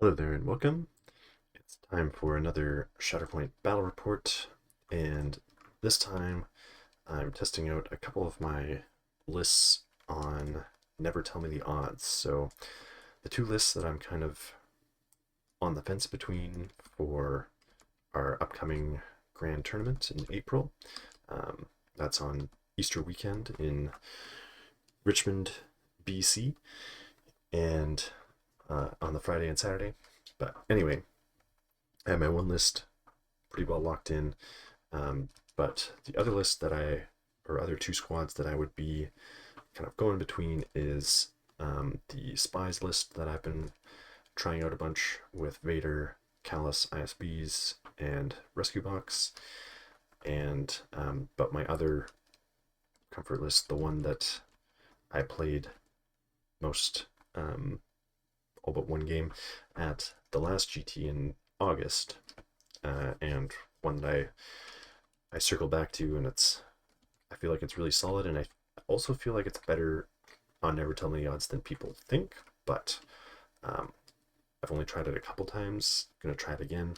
Hello there and welcome. It's time for another Shatterpoint Battle Report, and this time I'm testing out a couple of my lists on Never Tell Me the Odds. So the two lists that I'm kind of on the fence between for our upcoming grand tournament in April. That's on Easter weekend in Richmond, BC, and on the Friday and Saturday. But anyway, I have my one list pretty well locked in. But the other list or other two squads that I would be kind of going between is the spies list that I've been trying out a bunch with Vader, Callus, ISBs, and Rescue Box. And but my other comfort list, the one that I played most, all but one game at the last GT in August, and one that I circle back to, and I feel like it's really solid, and I also feel like it's better on Never Tell Me the Odds than people think. But um, I've only tried it a couple times. Gonna try it again,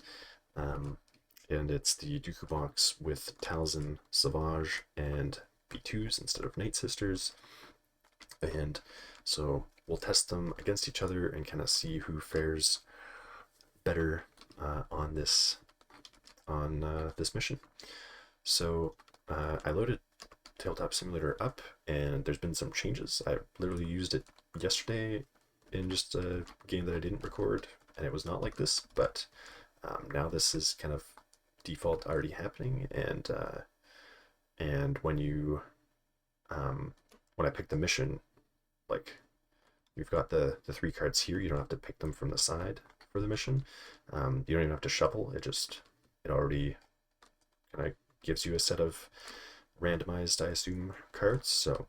and it's the Dooku box with Talzin, Savage, and B2s instead of Night Sisters, and so we'll test them against each other and kind of see who fares better on this mission. So I loaded Tabletop Simulator up, and there's been some changes. I literally used it yesterday in just a game that I didn't record, and it was not like this. But now this is kind of default already happening, and when I pick the mission, like you've got the three cards here. You don't have to pick them from the side for the mission. You don't even have to shuffle. It already kind of gives you a set of randomized, I assume, cards. So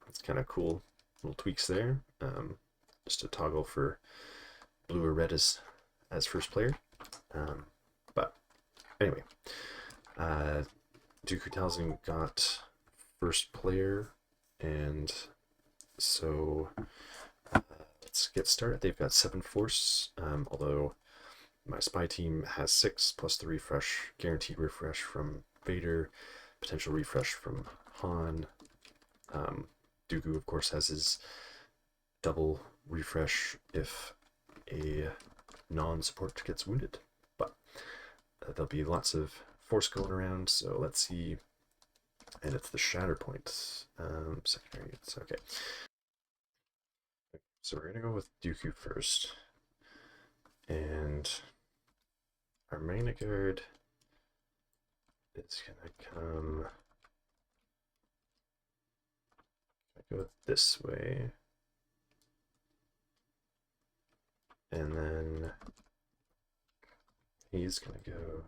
it's kind of cool little tweaks there. Just to toggle for blue or red as first player. But anyway, Dooku Talzin got first player, and so let's get started. They've got 7 force, although my spy team has 6 plus the refresh, guaranteed refresh from Vader, potential refresh from Han. Dooku, of course, has his double refresh if a non-support gets wounded. But there'll be lots of force going around, so let's see. And it's the Shatterpoint. Secondary units, okay. So we're gonna go with Dooku first. And our main guard is gonna go this way. And then he's gonna go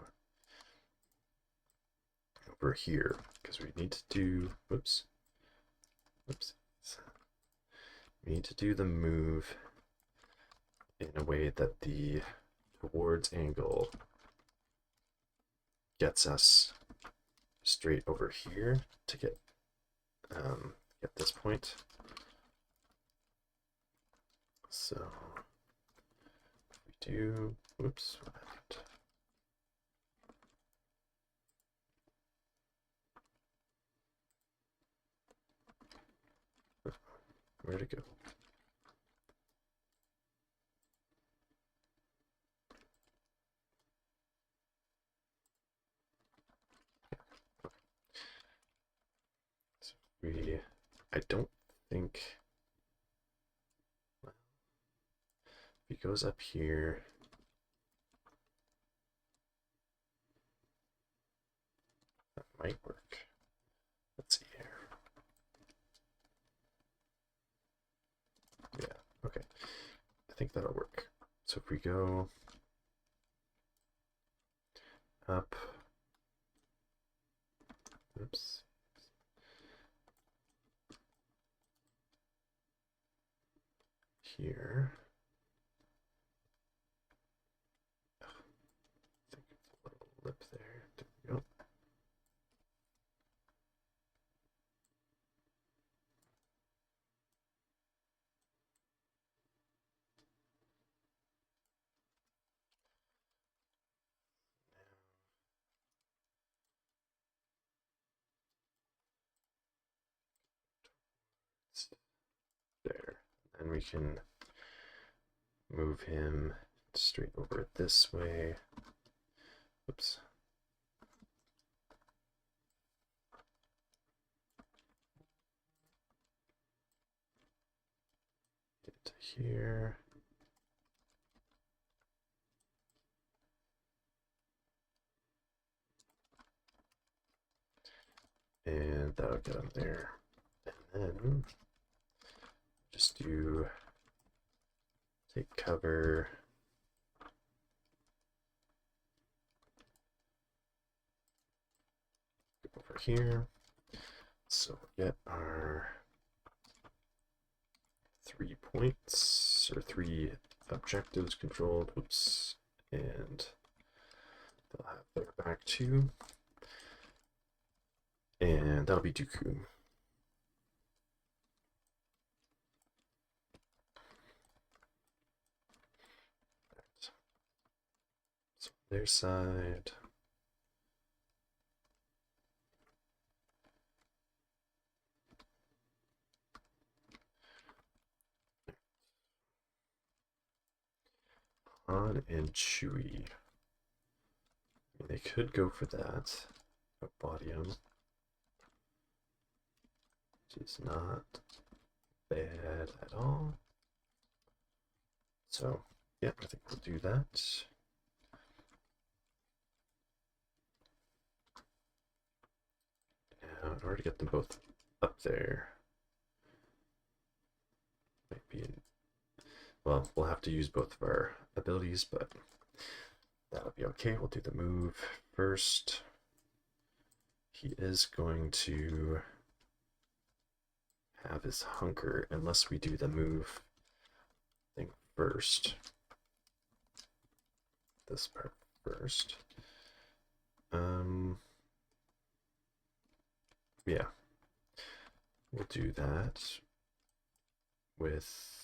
over here because we need to do, whoops. We need to do the move in a way that the towards angle gets us straight over here to get this point. So if we do, whoops, what happened? Where'd it go? I don't think, well, if he goes up here, that might work. Let's see here. Yeah, okay. I think that'll work. So if we go up, oops. Here. I think it's a little lip there. There we go. And we can move him straight over this way. Oops. Get to here. And that'll get him there. And then just do take cover. Go over here. So we get our 3 points or 3 objectives controlled. Whoops. And they'll have their back too. And that'll be Dooku. So their side. Han and Chewie. I mean, they could go for that. Body him. Which is not bad at all. So, yeah, I think we'll do that. Now, in order to get them both up there, might be well, we'll have to use both of our abilities, but that'll be okay. We'll do the move first. He is going to have his hunker unless we do the move thing first. This part first. Yeah. We'll do that with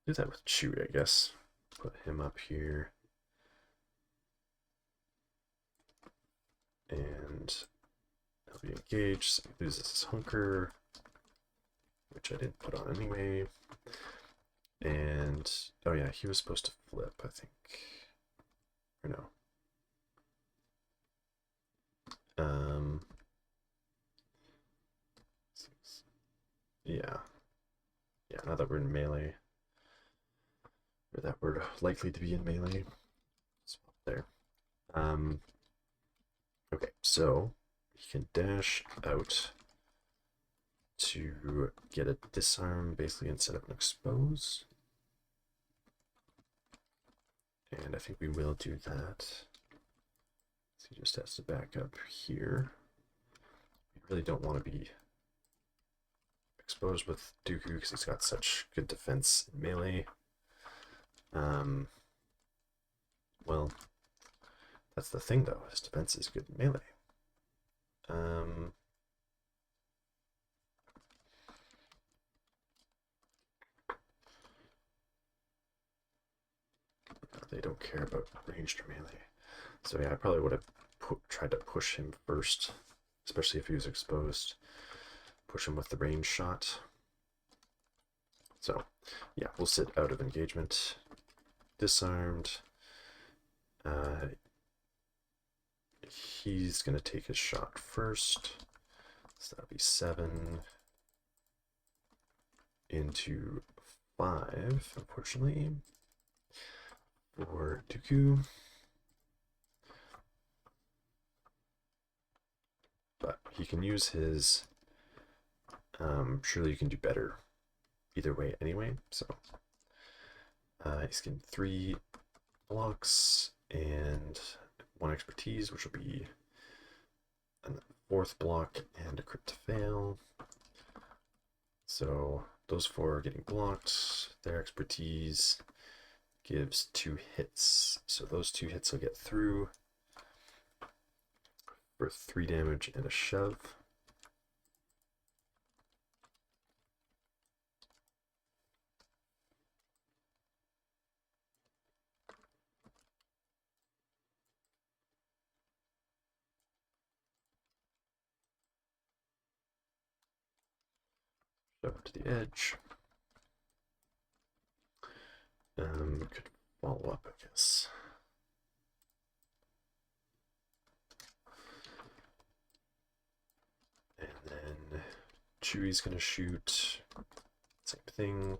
do that with Chewie, I guess. Put him up here. And he'll be engaged, so he loses his hunker, which I didn't put on anyway. And, oh yeah, he was supposed to flip, I think. Or no. Yeah. Yeah, now that we're in melee, or that we're likely to be in melee, swap there. Okay, so he can dash out to get a disarm basically instead of an expose. And I think we will do that. So he just has to back up here. We really don't want to be exposed with Dooku because he's got such good defense in melee. Well, that's the thing though, his defense is good in melee. They don't care about ranged or melee. So yeah, I probably would have tried to push him first, especially if he was exposed. Push him with the range shot. So yeah, we'll sit out of engagement. Disarmed. He's going to take his shot first. So that'll be 7 into 5, unfortunately, for Dooku. But he can use his, surely you can do better either way anyway. So he's getting 3 blocks and 1 expertise, which will be a 4th block and a crit to fail. So those 4 are getting blocked. Their expertise gives 2 hits. So those 2 hits will get through for 3 damage and a shove. Up to the edge. Could follow up, I guess. And then Chewie's gonna shoot. Same thing.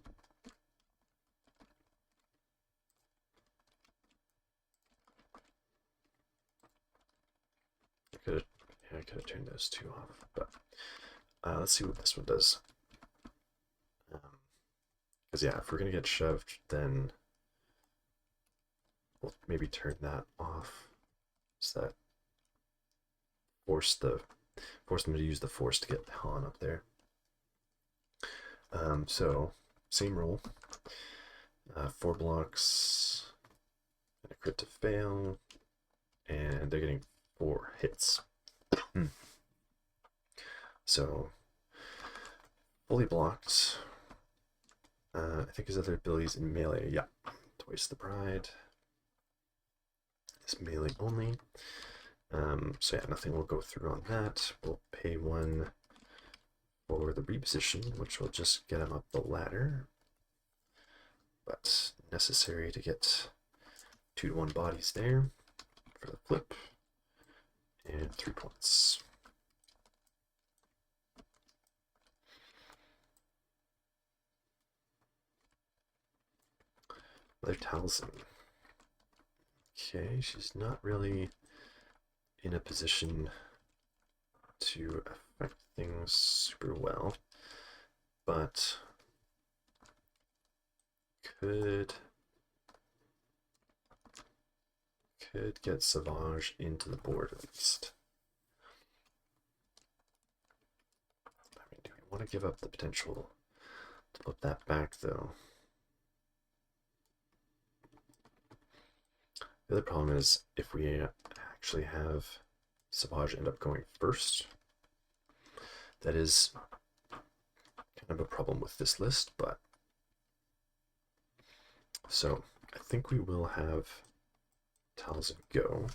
I could have turned those two off, but let's see what this one does. Because yeah, if we're gonna get shoved, then we'll maybe turn that off, so that force them to use the force to get Han up there. So same roll, 4 blocks and a crit to fail, and they're getting 4 hits. So fully blocked. I think his other abilities in melee, yeah, twice the pride. It's melee only. So yeah, nothing will go through on that. We'll pay 1 for the reposition, which will just get him up the ladder, but necessary to get 2-to-1 bodies there for the flip, and 3 points. Mother Talzin. Okay, she's not really in a position to affect things super well, but could get Savage into the board at least. I mean, do we want to give up the potential to flip that back though? The other problem is if we actually have Savage end up going first, that is kind of a problem with this list, but so I think we will have Talzin go,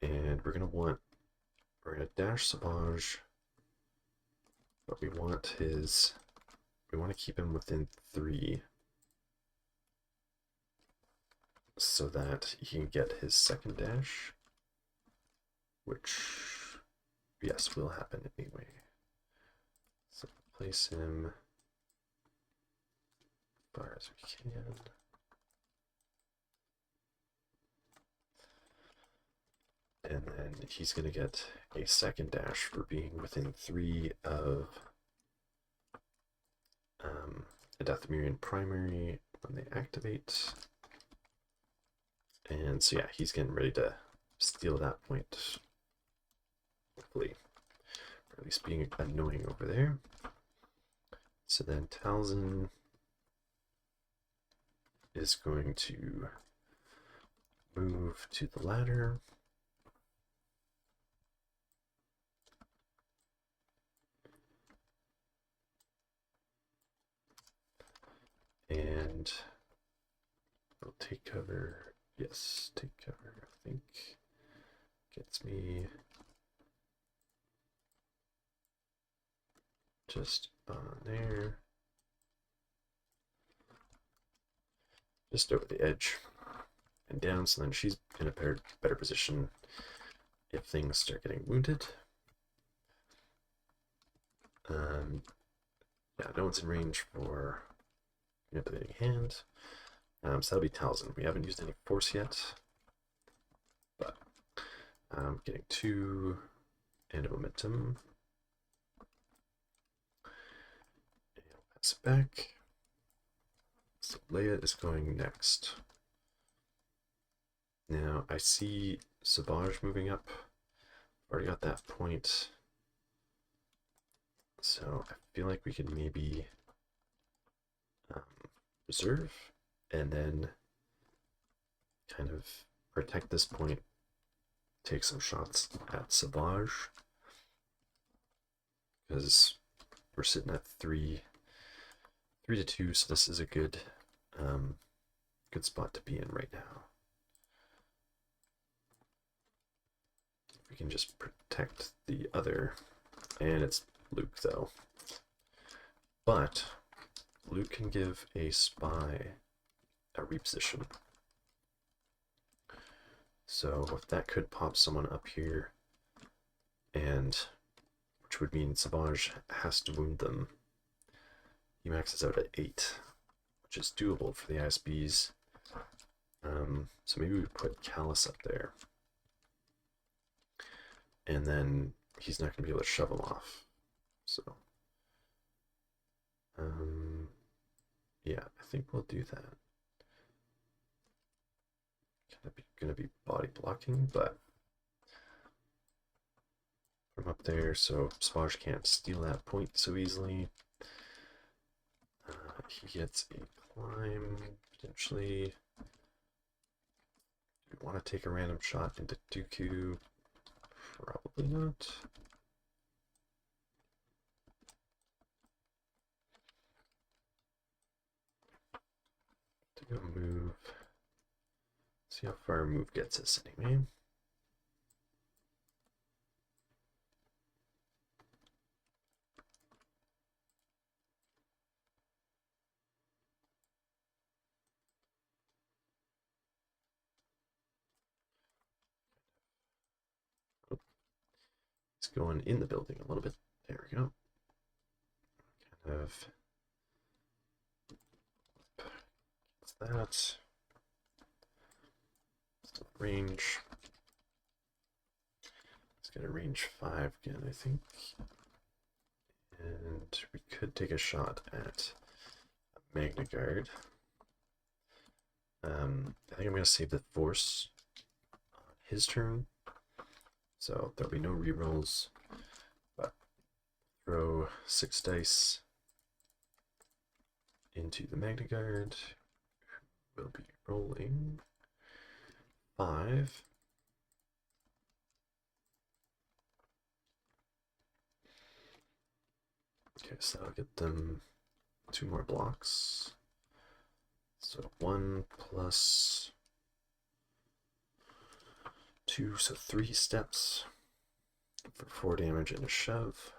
and we're gonna dash Savage, but we want to keep him within 3 so that he can get his second dash, which, yes, will happen anyway. So place him as far as we can. And then he's going to get a second dash for being within 3 of a Dathomirian primary when they activate. And so yeah, he's getting ready to steal that point. Hopefully. Or at least being annoying over there. So then Talzin is going to move to the ladder. And we'll take cover. Yes, take cover, I think. Gets me just on there. Just over the edge and down, so then she's in a better position if things start getting wounded. Yeah, no one's in range for manipulating hand. So that'll be Talzin. We haven't used any force yet, but getting 2 and a momentum. And I'll pass it back. So Leia is going next. Now I see Savage moving up. Already got that point. So I feel like we could maybe reserve and then kind of protect this point, take some shots at Savage, because we're sitting at 3 to 2, so this is a good good spot to be in right now. If we can just protect the other, and it's Luke, though. But Luke can give a spy a reposition. So that could pop someone up here, and which would mean Savage has to wound them. He maxes out at 8, which is doable for the ISBs. So maybe we put Callus up there. And then he's not going to be able to shove him off. So, yeah, I think we'll do that. Going to be body blocking, but from up there, so Savage can't steal that point so easily. He gets a climb, potentially. Do we want to take a random shot into Dooku? Probably not. To go move. See how far a move gets us anyway. It's going in the building a little bit. There we go. Kind of. What's that? Still range. It's got a range 5 again, I think. And we could take a shot at a Magna Guard. I think I'm going to save the Force on his turn. So there'll be no rerolls, but throw 6 dice into the Magna Guard. We'll be rolling 5. Okay, so I'll get them 2 more blocks. So 1 plus 2, so 3 steps for 4 damage and a shove.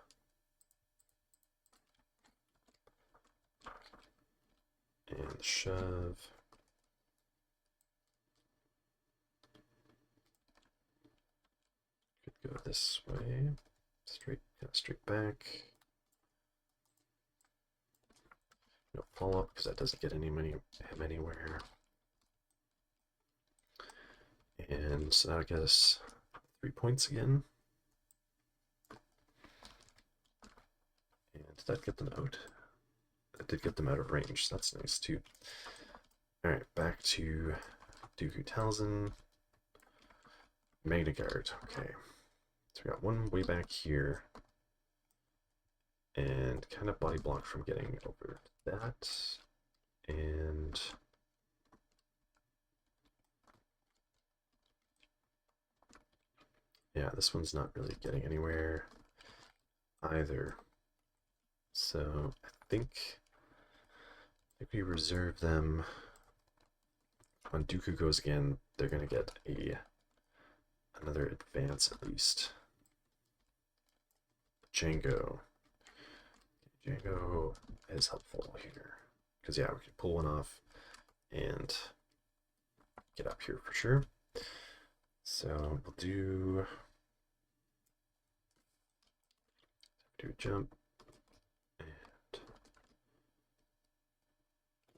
And the shove. Could go this way. Straight back. No follow up because that doesn't get him anywhere. And so that'll get us 3 points again. And did that get them out? That did get them out of range. So that's nice too. Alright, back to Dooku Talzin. Magna Guard. Okay. So we got one way back here. And kind of body block from getting over that. And yeah, this one's not really getting anywhere either. So I think we reserve them. When Dooku goes again, they're gonna get another advance at least. Django is helpful here because yeah, we can pull one off and get up here for sure. So we'll do a jump, and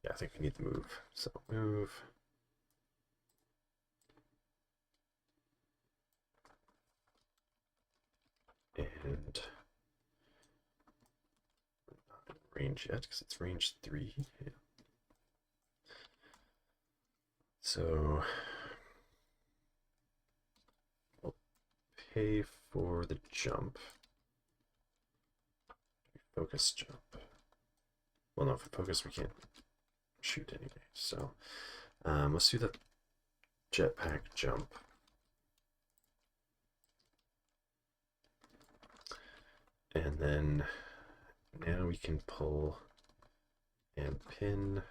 yeah, I think we need to move. So move. And not in range yet because it's range 3. Yeah. So we'll pay for the jump. Focus jump. Well, no, for focus we can't shoot anyway. So let's do the jetpack jump. And then now we can pull and pin.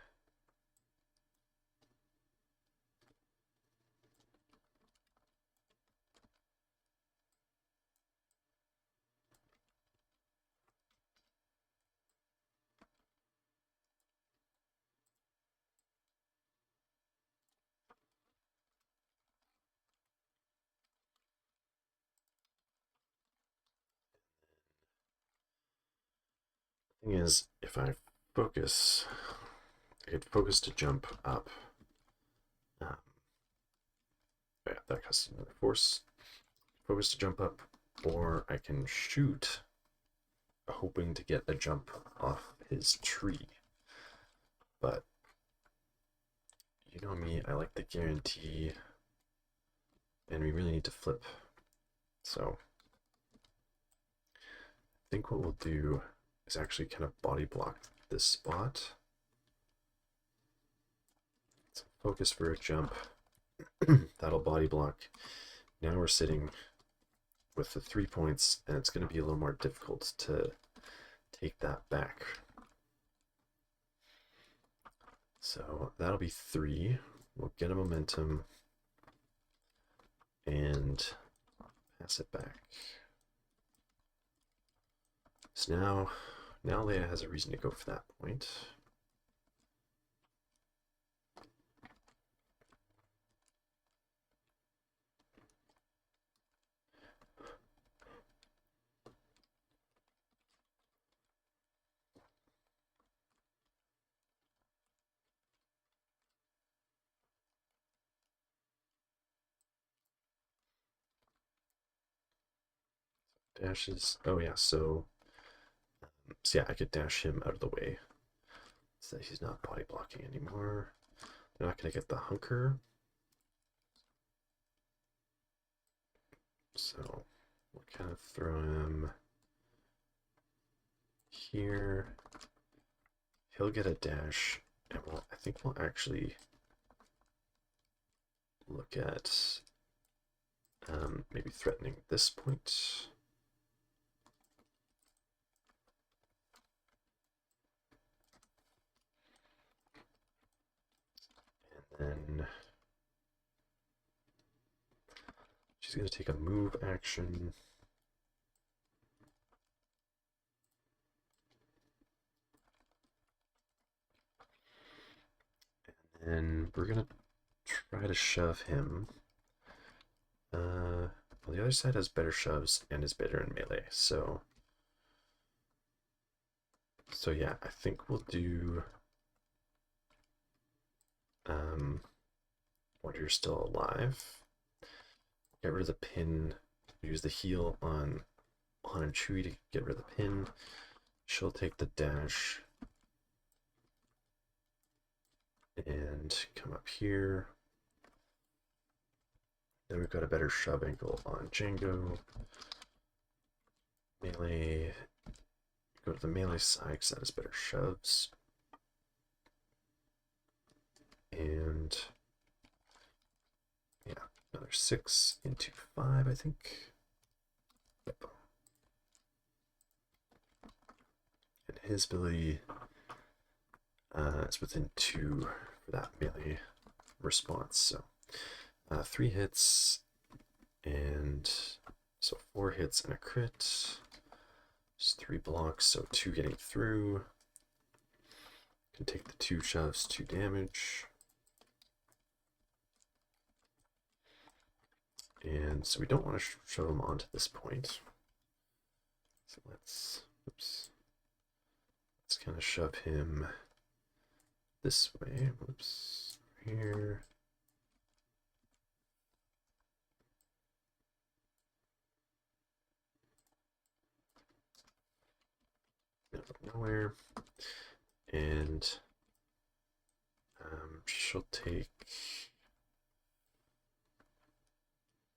Thing is, if I focus, I could focus to jump up. Yeah, that costs another force. Focus to jump up, or I can shoot, hoping to get a jump off his tree. But you know me, I like the guarantee, and we really need to flip. So I think what we'll do is actually kind of body block this spot. So focus for a jump. That'll body block. Now we're sitting with the 3 points, and it's going to be a little more difficult to take that back. So that'll be 3. We'll get a momentum and pass it back. So now Leia has a reason to go for that point. Dashes. Oh yeah, so yeah, I could dash him out of the way so that he's not body blocking anymore. They're not gonna get the hunker. So we'll kind of throw him here. He'll get a dash, and I think we'll actually look at maybe threatening this point. And then she's going to take a move action. And then we're going to try to shove him. Well, the other side has better shoves and is better in melee, so yeah, I think we'll do while you're still alive. Get rid of the pin. Use the heal on Han and Chewie to get rid of the pin. She'll take the dash and come up here. Then we've got a better shove angle on Django. Melee. Go to the melee side because that has better shoves. And yeah, another 6 into 5, I think. Yep. And his ability is within 2 for that melee response. So 3 hits, and so 4 hits and a crit. Just 3 blocks, so 2 getting through. Can take the 2 shoves, 2 damage. And so we don't want to shove him onto this point. So let's kind of shove him this way. Whoops, here. Nowhere. And she'll take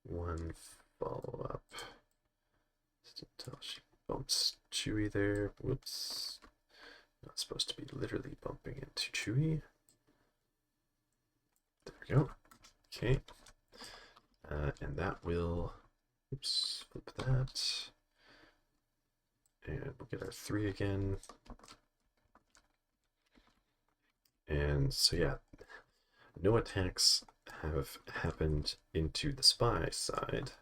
1 follow-up until she bumps Chewie there. Whoops. Not supposed to be literally bumping into Chewie. There we go. Okay. And that will, oops, flip that. And we'll get our 3 again. And so yeah, no attacks have happened into the spy side.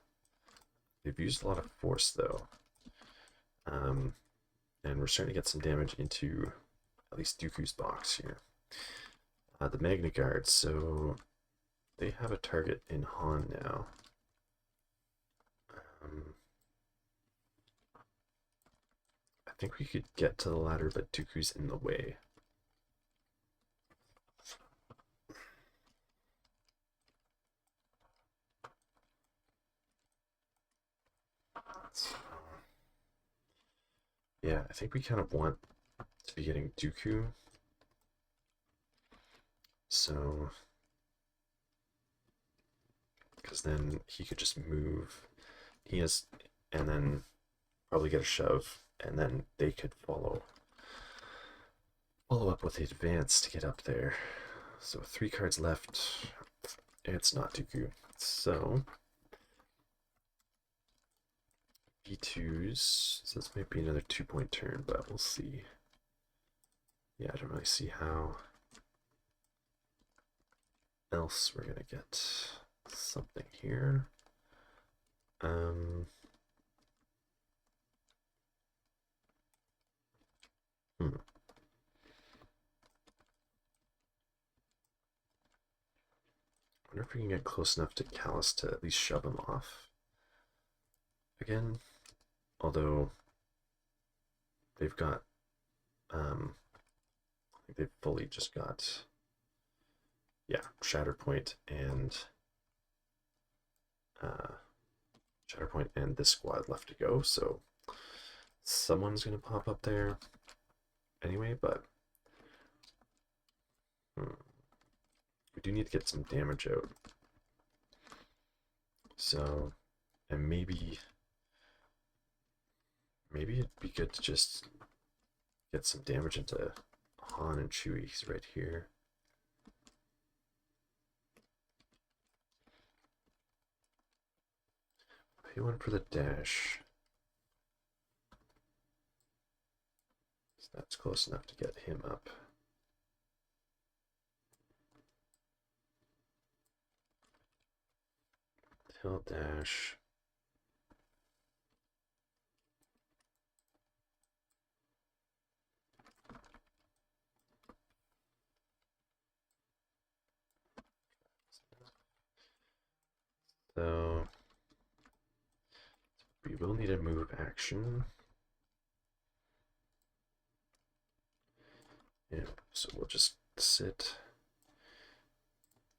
They've used a lot of force though. And we're starting to get some damage into at least Dooku's box here. The Magna Guard, so they have a target in Han now. I think we could get to the ladder, but Dooku's in the way. So, yeah, I think we kind of want to be getting Dooku. So, because then he could just move. He has, and then probably get a shove, and then they could follow up with the advance to get up there. So 3 cards left. It's not Dooku. So V2s. So this might be another 2-point turn, but we'll see. Yeah, I don't really see how else we're gonna get something here. I wonder if we can get close enough to Callus to at least shove him off again. Although they've got, I think they've fully just got, yeah, Shatterpoint and this squad left to go. So someone's gonna pop up there anyway, but we do need to get some damage out. So, and maybe it'd be good to just get some damage into Han and Chewie. He's right here. Pay 1 for the dash. So that's close enough to get him up. Hill dash. So we will need a move action. Yeah, so we'll just sit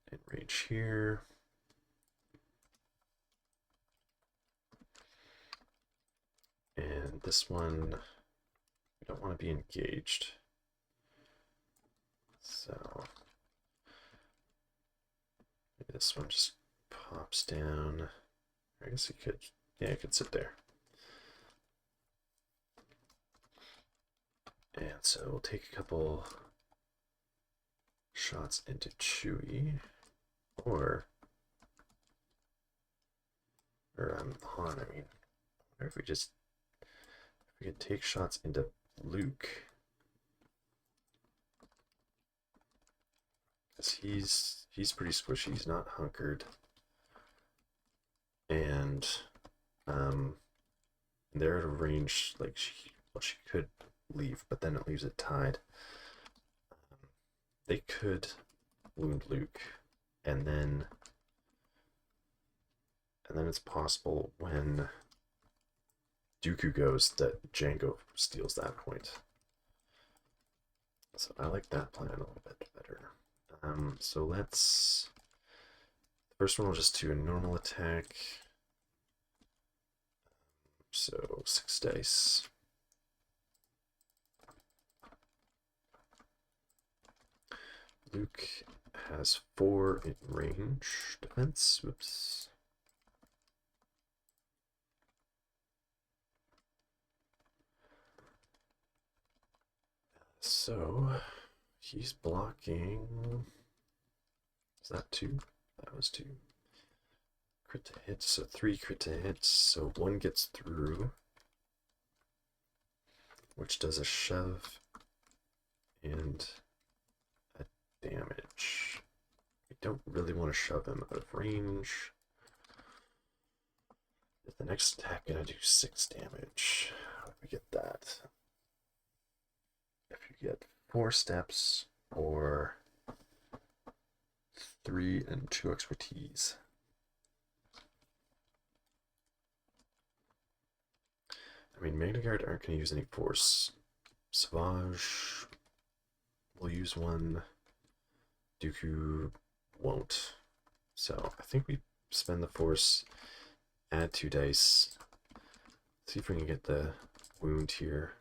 in range here. And this one, we don't want to be engaged. So maybe this one just pops down. I guess it could, yeah, it could sit there. And so we'll take a couple shots into Chewie, or Han, I mean. Or if we could take shots into Luke. Because he's pretty squishy, he's not hunkered. And they're at a range, like she could leave, but then it leaves it tied. They could wound Luke, and then it's possible when Dooku goes that Jango steals that point. So I like that plan a little bit better. So let's, the first one will just do a normal attack. So 6 dice. Luke has 4 in range defense. Whoops. So he's blocking. Is that 2? That was 2. Crit to hit, so 3 crit to hit, so 1 gets through, which does a shove and a damage. I don't really want to shove him out of range. Is the next attack gonna do 6 damage? How do we get that? If you get 4 steps or 3 and 2 expertise. I mean, Magna Guard aren't going to use any force. Savage will use one. Dooku won't. So I think we spend the force, add 2 dice. See if we can get the wound here.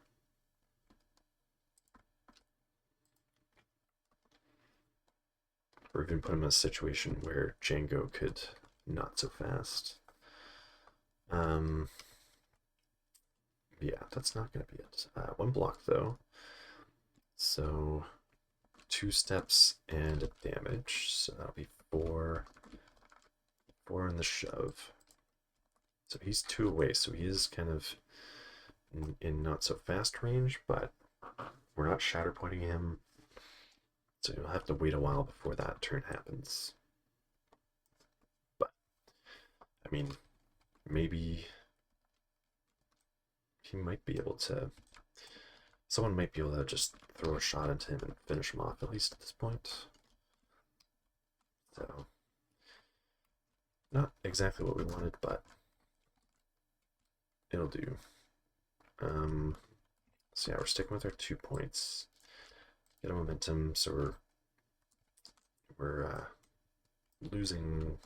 Or even put him in a situation where Django could not so fast. Yeah, that's not going to be it. 1 block though. So 2 steps and a damage. So that'll be 4. 4 in the shove. So he's 2 away, so he is kind of in not so fast range, but we're not shatterpointing him. So you'll have to wait a while before that turn happens. But, I mean, maybe he might be able to... Someone might be able to just throw a shot into him and finish him off, at least at this point. So, not exactly what we wanted, but it'll do. So yeah, we're sticking with our 2 points. Get a momentum, so we're losing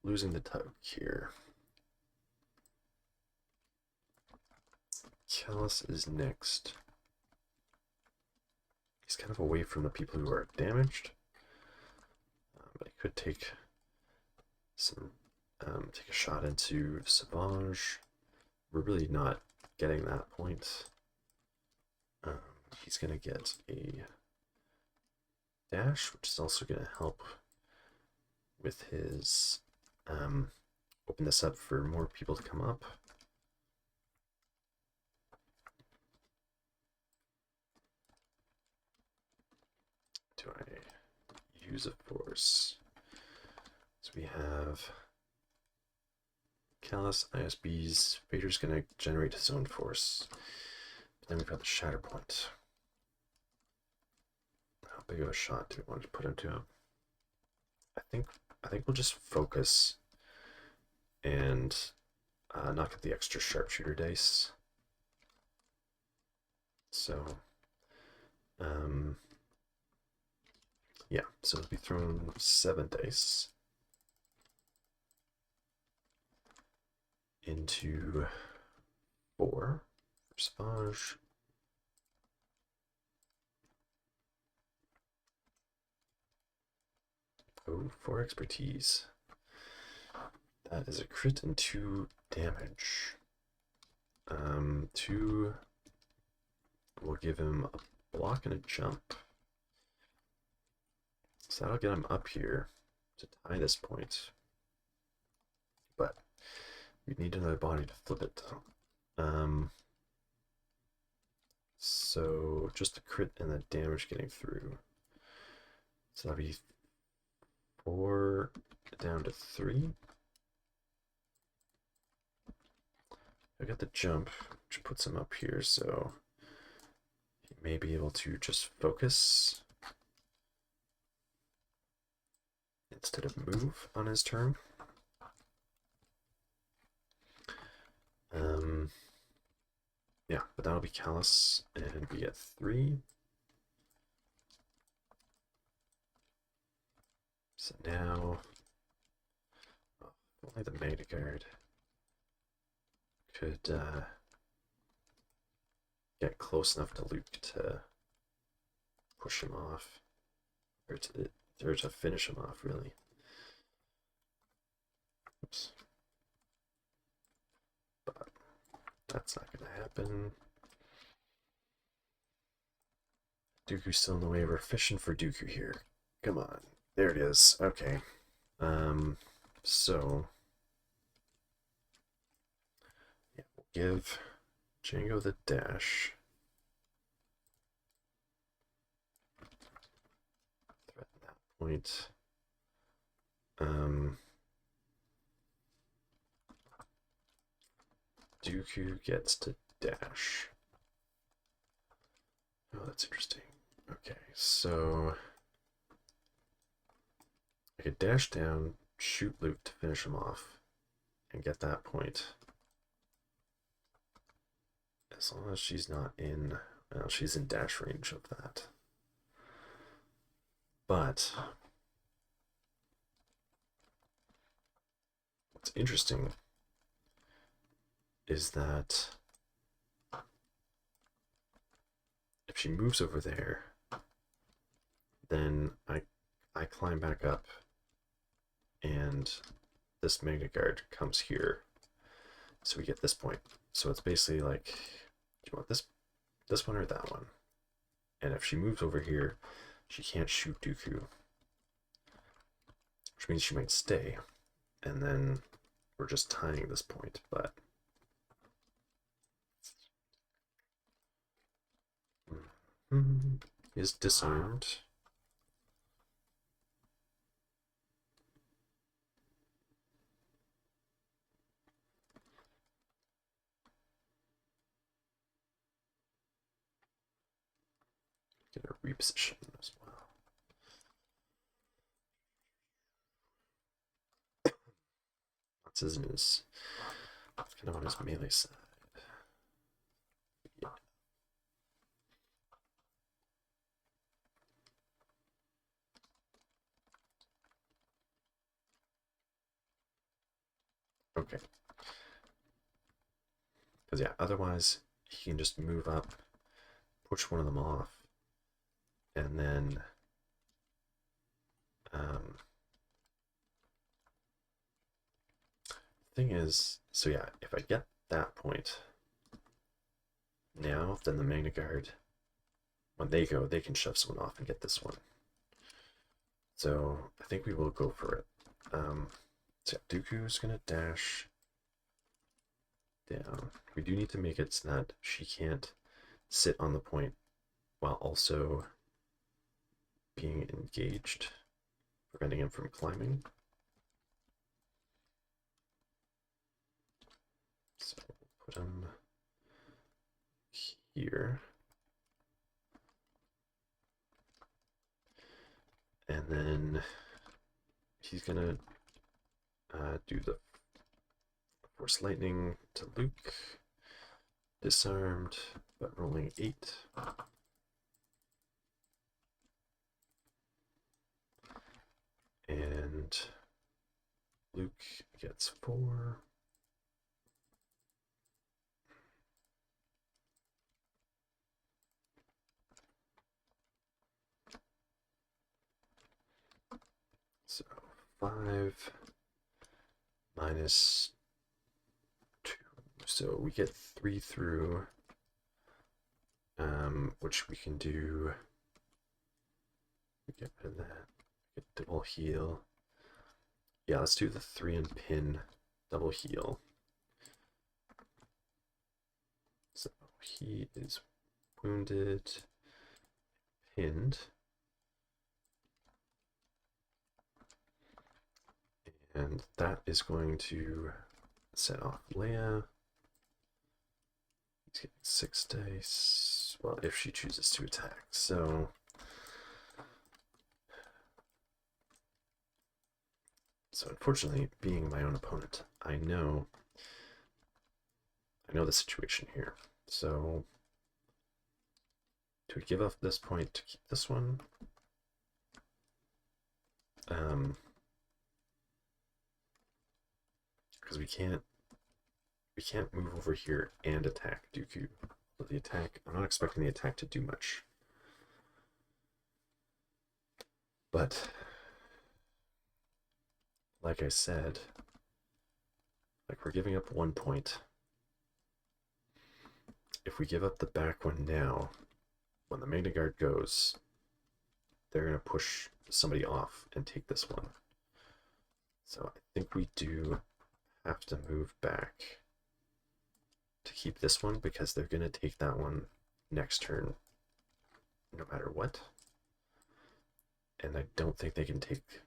the tug here. Callus is next. He's kind of away from the people who are damaged, but he could take a shot into Savage. We're really not getting that point. He's gonna get a dash, which is also gonna help with his open this up for more people to come up. Do I use a force? So we have Callus, ISBs. Vader's gonna generate his own force. But then we've got the Shatterpoint. How big of a shot do we want to put into him? I think we'll just focus and not get the extra sharpshooter dice. So, yeah, so it'll be thrown 7 dice into 4 for Savage. Oh, 4 expertise. That is a crit and 2 damage. 2 will give him a block and a jump. So that'll get him up here to tie this point. But we need another body to flip it. So just the crit and the damage getting through. So that'll be 4 down to 3. I got the jump, which puts him up here, so he may be able to just focus instead of move on his turn. Yeah, but that'll be Callus, and we get 3. So now, only the Magna Guard could get close enough to Luke to push him off, or to finish him off, really. Oops. But that's not going to happen. Dooku's still in the way. We're fishing for Dooku here. Come on. There it is. Okay. So yeah, we'll give Django the dash. Threaten that point. Dooku gets to dash. Oh, that's interesting. Okay, so I could dash down, shoot Luke to finish him off, and get that point. As long as she's not in, well, she's in dash range of that. But what's interesting is that if she moves over there, then I climb back up, and this Magna Guard comes here, so we get this point. So it's basically like, do you want this one or that one? And if she moves over here, she can't shoot Dooku, which means she might stay, and then we're just tying this point. But is disarmed. Get a reposition as well. Talzin is kind of on his melee side. Yeah. Okay. Because yeah, otherwise he can just move up, push one of them off, and then thing is, so yeah, if I get that point now, then the Magna Guard, when they go, they can shove someone off and get this one. So I think we will go for it. So yeah, Dooku's gonna dash down. We do need to make it so that she can't sit on the point while also being engaged, preventing him from climbing. So we'll put him here. And then he's gonna do the Force Lightning to Luke. Disarmed, but rolling 8. And Luke gets 4. So 5 minus 2. So we get 3 through, which we can do. Get rid of that. Get double heal. Yeah, let's do the 3 and pin double heal. So he is wounded, pinned. And that is going to set off Leia. He's getting 6 dice. Well, if she chooses to attack. So unfortunately, being my own opponent, I know the situation here. So do we give up this point to keep this one? Because we can't move over here and attack Dooku. But the attack, I'm not expecting the attack to do much. But like I said, like we're giving up 1 point. If we give up the back one now, when the Magna Guard goes, they're going to push somebody off and take this one. So I think we do have to move back to keep this one, because they're going to take that one next turn no matter what. And I don't think they can take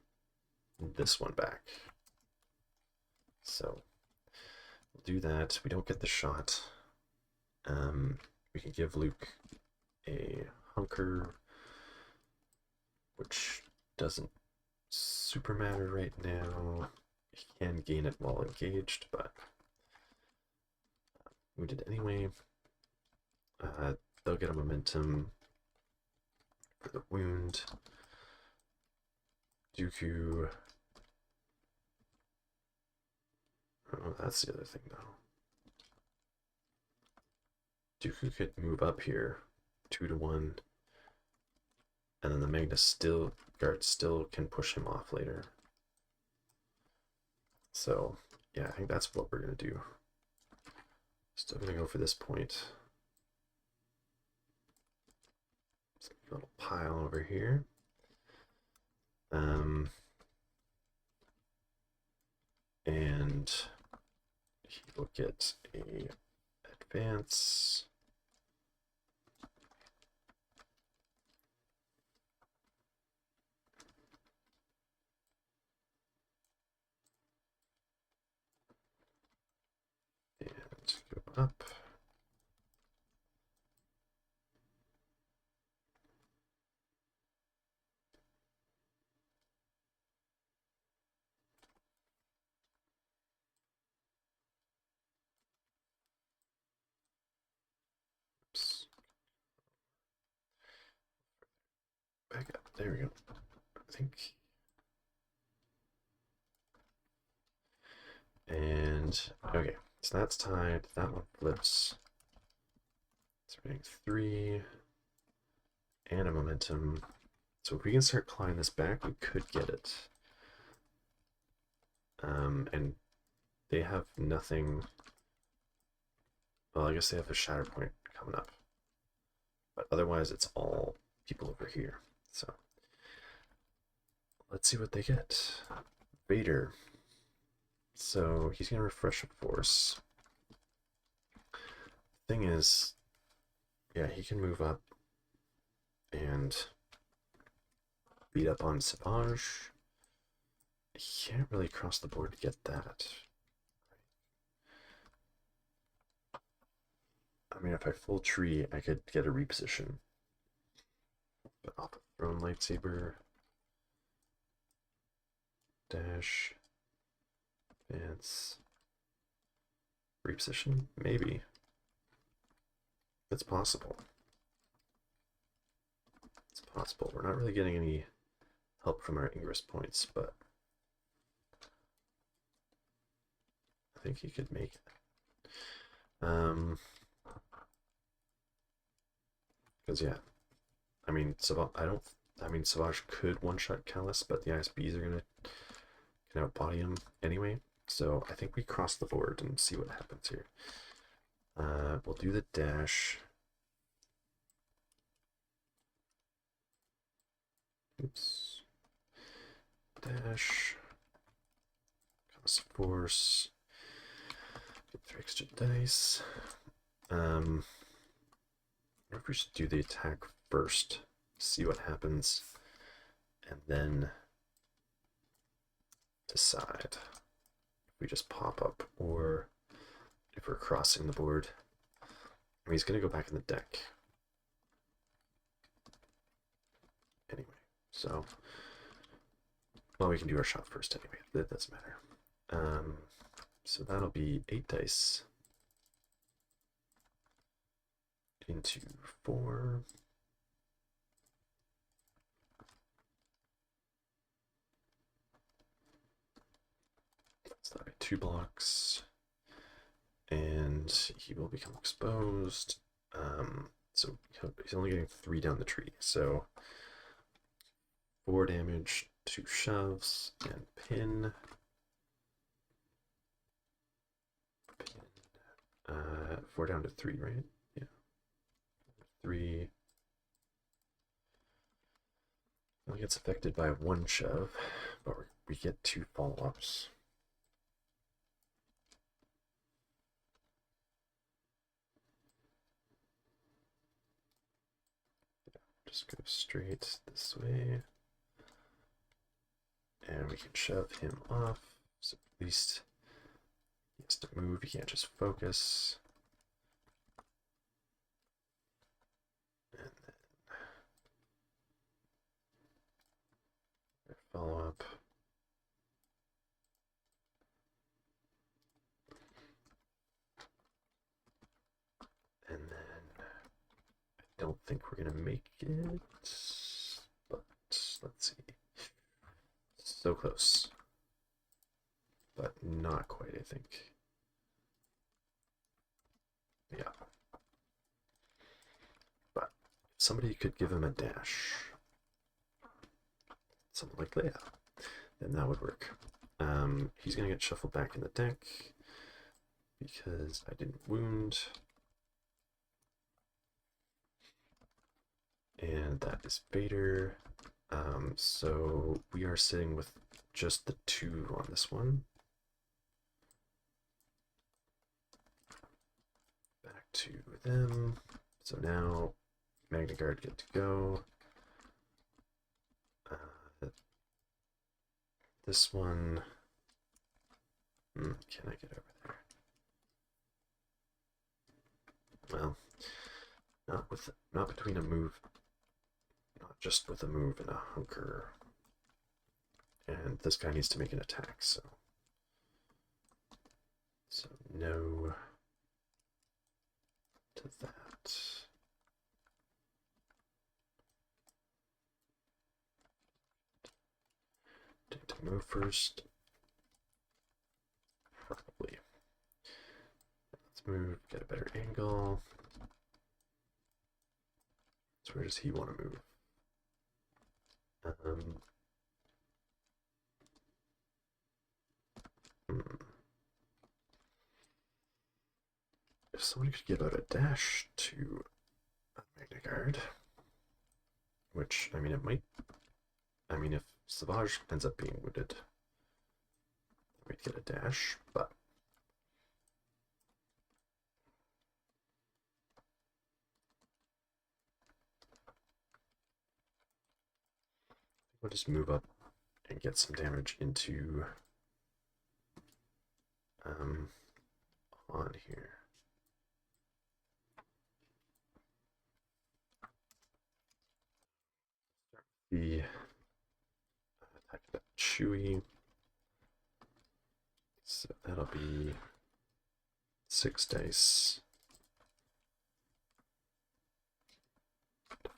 this one back. So we'll do that. We don't get the shot. We can give Luke a hunker, which doesn't super matter right now. He can gain it while engaged, but wounded anyway. They'll get a momentum for the wound. Dooku. Oh, that's the other thing, though. Dooku could move up here, 2-1, and then the Magnus guard still can push him off later. So, yeah, I think that's what we're gonna do. Still gonna go for this point. A little pile over here. And he will get a advance. And go up. Oops. Back up. There we go. I think. And okay, so that's tied. That one flips. So we're getting 3 and a momentum. So if we can start clawing this back, we could get it. And they have nothing. Well, I guess they have a Shatterpoint coming up. But otherwise, it's all people over here. So let's see what they get. Vader. So he's going to refresh a force. Thing is, yeah, he can move up and beat up on Savage. He can't really cross the board to get that. I mean, if I full tree, I could get a reposition. But off the throne lightsaber. Dash. Advance. Reposition? Maybe. It's possible. It's possible. We're not really getting any help from our Ingress points, but I think he could make it. Because yeah, I mean, Savage could one-shot Callus, but the ISBs are gonna can outbody him anyway. So I think we cross the board and see what happens here. We'll do the dash. Oops. Dash. Cause force. Get 3 extra dice. What if we should do the attack first, see what happens, and then decide if we just pop up or if we're crossing the board. I mean, he's going to go back in the deck. Anyway, so, well, we can do our shot first anyway. That doesn't matter. So that'll be 8 dice into 4. So that'll be 2 blocks. And he will become exposed. So he's only getting 3 down the tree. So 4 damage, 2 shoves, and pin. 4 down to 3, right? Yeah. 3. Only gets affected by 1 shove, but we get 2 follow-ups. Just go straight this way. And we can shove him off. So at least he has to move, he can't just focus. And then follow up. And then it, but let's see. So close, but not quite, I think. Yeah. But if somebody could give him a dash, someone like Leia, then that would work. He's gonna get shuffled back in the deck because I didn't wound. And that is Vader. So we are sitting with just the 2 on this one. Back to them. So now Magna Guard get to go. This one. Can I get over there? Well, not between a move, not just with a move and a hunker. And this guy needs to make an attack, so no to that. Need to move first. Probably. Let's move, get a better angle. So where does he want to move? If someone could give out a dash to a Magna Guard, which, I mean, it might. I mean, if Savage ends up being wounded, we'd get a dash, but. We'll just move up and get some damage into on here. The attack that Chewy. So that'll be 6 dice.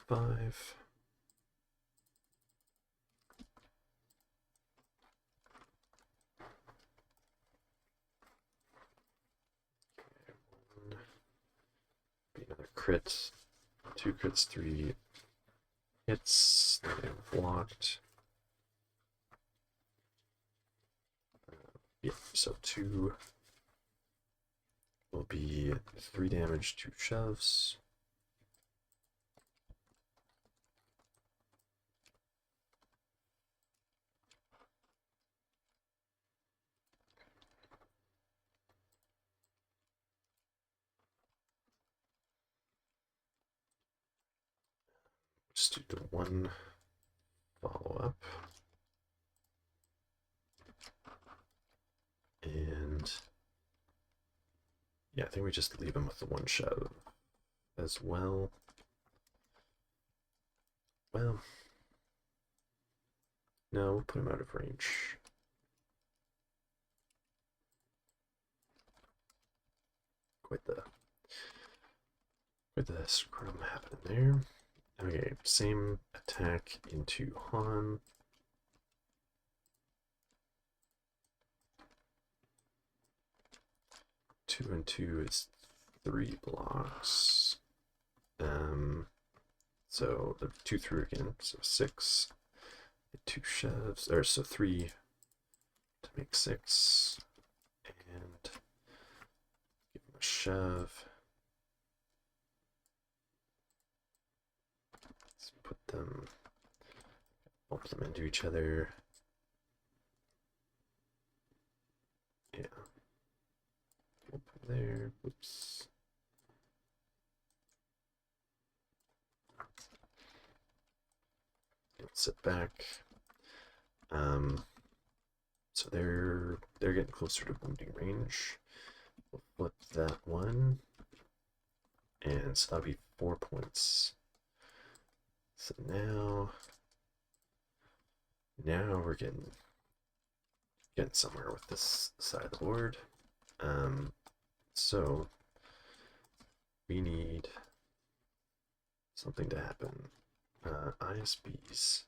5. Be another crit. 2 crits, 3 hits. They blocked. Yeah, so 2 will be 3 damage, 2 shoves. Just do the 1 follow-up. And yeah, I think we just leave him with the 1 shove as well. Well, no, we'll put him out of range. Quite the scrum happening there. Okay, same attack into Han. Two and 2 is 3 blocks. So the 2 through again, so 6. 2 shoves, or so 3 to make 6. And give him a shove. Let's put them, bump them into each other. Yeah. Open there. Oops. Sit back. So they're getting closer to wounding range. We'll flip that one, and so that'll be 4 points. So now we're getting somewhere with this side of the board. So we need something to happen. ISBs.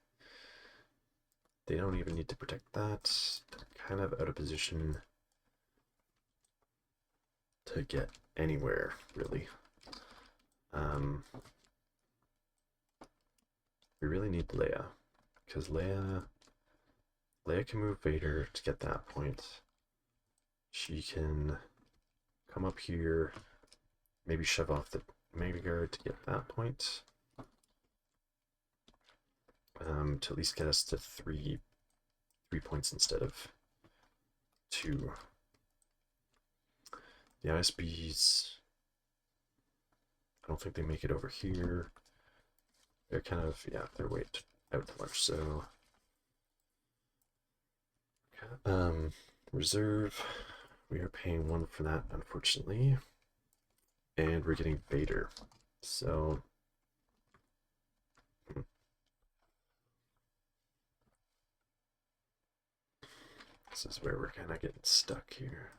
They don't even need to protect that. They're kind of out of position to get anywhere, really. We really need Leia, because Leia can move Vader to get that point. She can come up here, maybe shove off the Mega Guard to get that point. To at least get us to three points instead of 2. The ISBs, I don't think they make it over here. They're kind of, yeah, they're way out to lunch, so reserve, we are paying 1 for that, unfortunately, and we're getting Vader, so this is where we're kind of getting stuck here.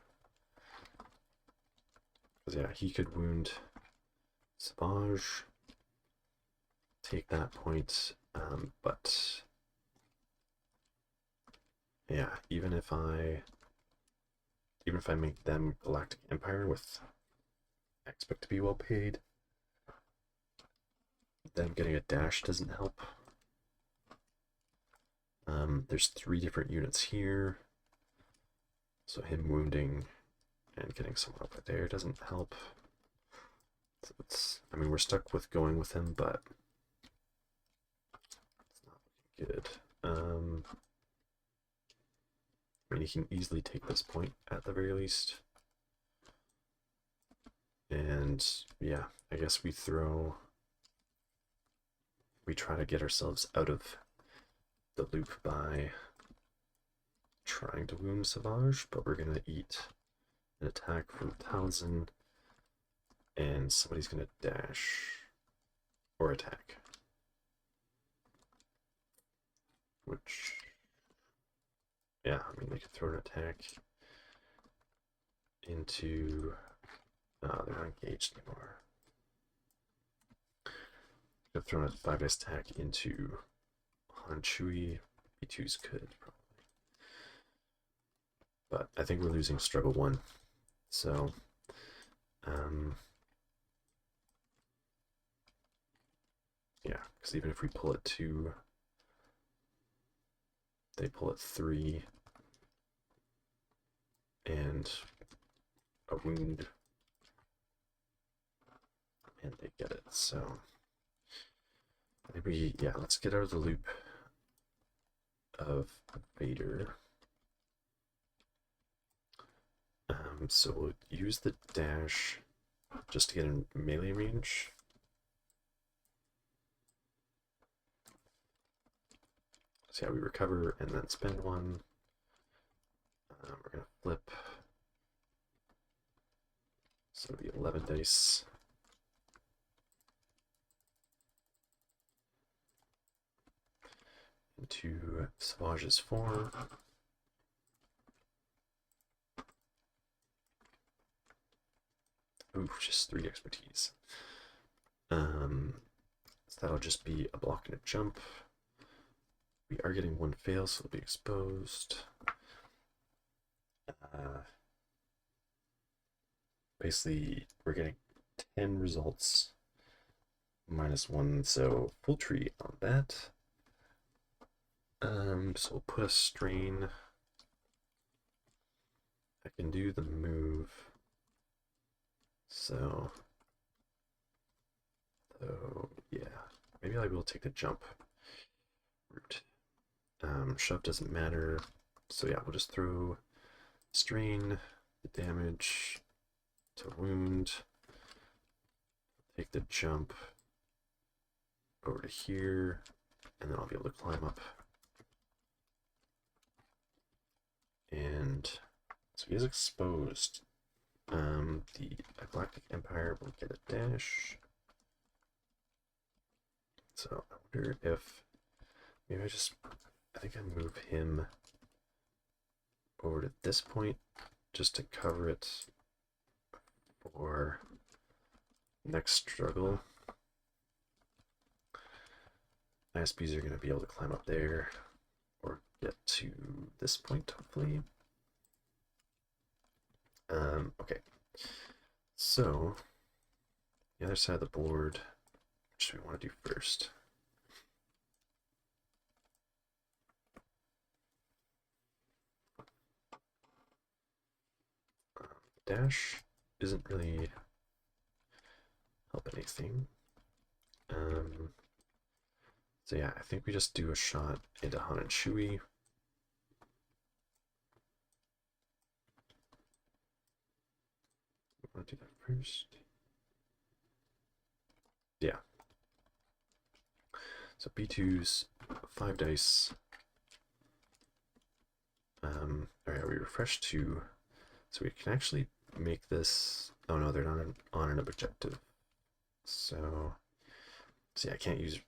Because yeah, he could wound Savage, take that point, but yeah, even if I make them Galactic Empire, with I expect to be well paid, them getting a dash doesn't help. There's 3 different units here, so him wounding and getting someone over there doesn't help. So it's, I mean, we're stuck with going with him, but it's not looking good. I mean, he can easily take this point at the very least. And yeah, I guess we try to get ourselves out of the loop by trying to wound Savage, but we're gonna eat an attack from Talzin, and somebody's gonna dash or attack, which, yeah, I mean, they could throw an attack into, they're not engaged anymore. Could have thrown a 5-dice attack into Han Chewie. B2s could, probably. But I think we're losing struggle 1. So, yeah, because even if we pull it 2, they pull it 3, and a wound, and they get it. So I think let's get out of the loop of Vader. So we'll use the dash just to get in melee range. So yeah, we recover and then spend 1. We're gonna flip. So it'll be 11 dice. Into Savage's form. Ooh, just 3 expertise. So that'll just be a block and a jump. We are getting 1 fail, so it'll be exposed. Basically, we're getting 10 results -1, so full tree on that. So we'll put a strain. I can do the move. So yeah, maybe I will take the jump route. Shove doesn't matter. So yeah, we'll just throw strain, the damage to wound, take the jump over to here, and then I'll be able to climb up. And so he is exposed. The Galactic Empire will get a dash. So I wonder if maybe I think I move him over to this point just to cover it for next struggle. ISPs are going to be able to climb up there or get to this point, hopefully. Okay. So, the other side of the board, which do we want to do first? Dash isn't really help anything. So yeah, I think we just do a shot into Han and Chewie. I want to do that first. Yeah. So B2's 5 dice. Alright, we refresh 2. So we can actually make this... Oh no, they're not on an objective. So yeah, I can't use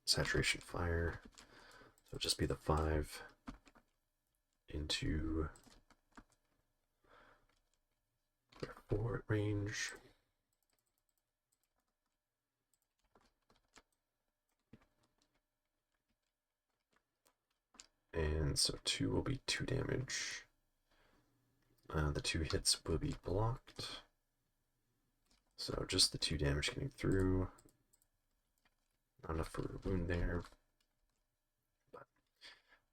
saturation fire. So it'll just be the 5 into 4 at range. And so 2 will be 2 damage. The 2 hits will be blocked. So just the 2 damage getting through. Not enough for a wound there. But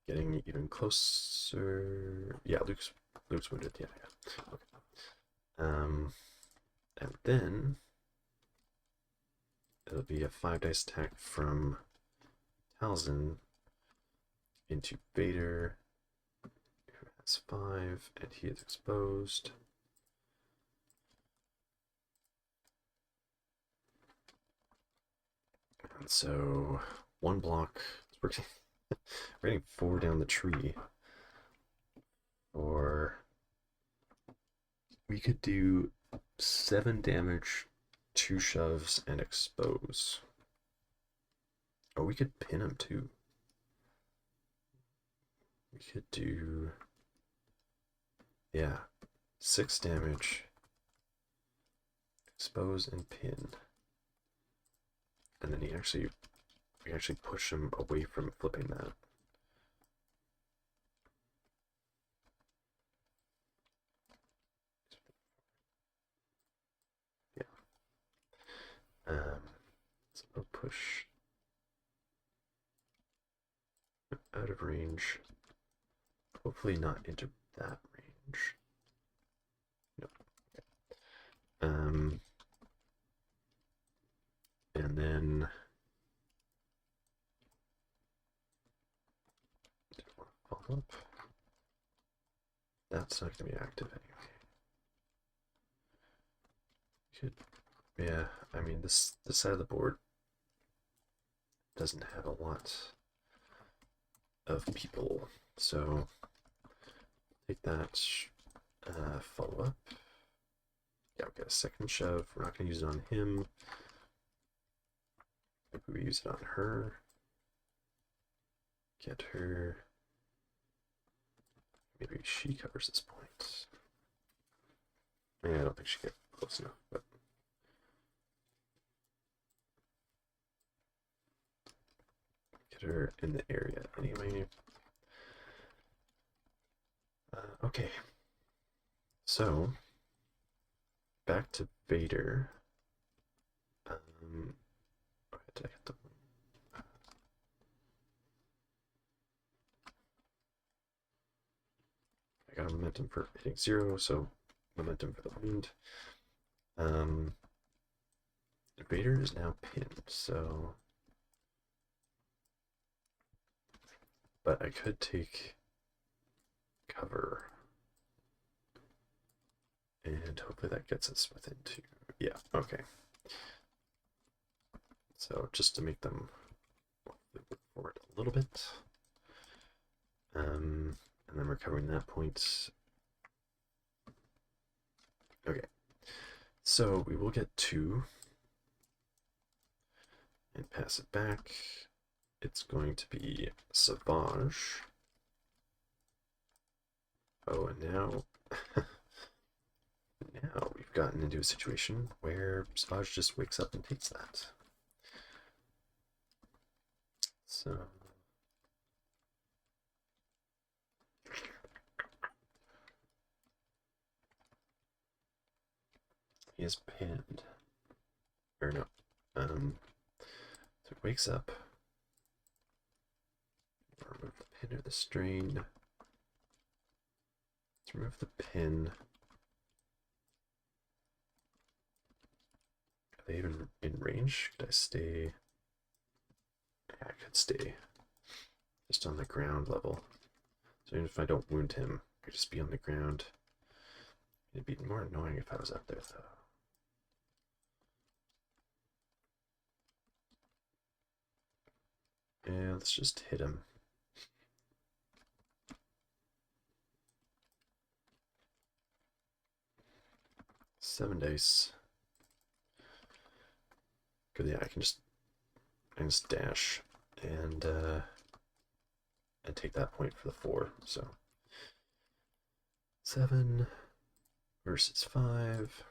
getting even closer. Yeah, Luke's wounded. Yeah. Okay. And then it'll be a 5 dice attack from Talzin into Vader, who has 5, and he is exposed. And so 1 block. We're getting 4 down the tree. Or we could do 7 damage, 2 shoves, and expose. Oh, we could pin him too. We could do, yeah, 6 damage, expose and pin. And then we actually push him away from flipping that. Yeah. So we'll push out of range. Hopefully not into that range. No. Okay. And then follow up. That's not gonna be active anyway. Yeah, I mean this side of the board doesn't have a lot of people, so take that, follow up. Yeah, we got a second shove. We're not gonna use it on him. Maybe we use it on her. Get her. Maybe she covers this point. I don't think she gets close enough, but get her in the area anyway. Okay, so back to Vader. Did I get the... I got a momentum for hitting 0, so momentum for the wound. Vader is now pinned, so... But I could take cover. And hopefully that gets us within 2. Yeah, okay. So just to make them move forward a little bit. And then we're covering that point. Okay. So we will get 2. And pass it back. It's going to be Savage. Oh, and now... now we've gotten into a situation where Savage just wakes up and takes that. So he is pinned. Or no. So it wakes up. Remove the pin or the strain. Let's remove the pin. Are they even in range? Could I stay? Yeah, I could stay just on the ground level. So even if I don't wound him, I could just be on the ground. It'd be more annoying if I was up there, though. Yeah, let's just hit him. Seven dice. Good, yeah, I can just dash and take that point for the 4. So 7 versus 5.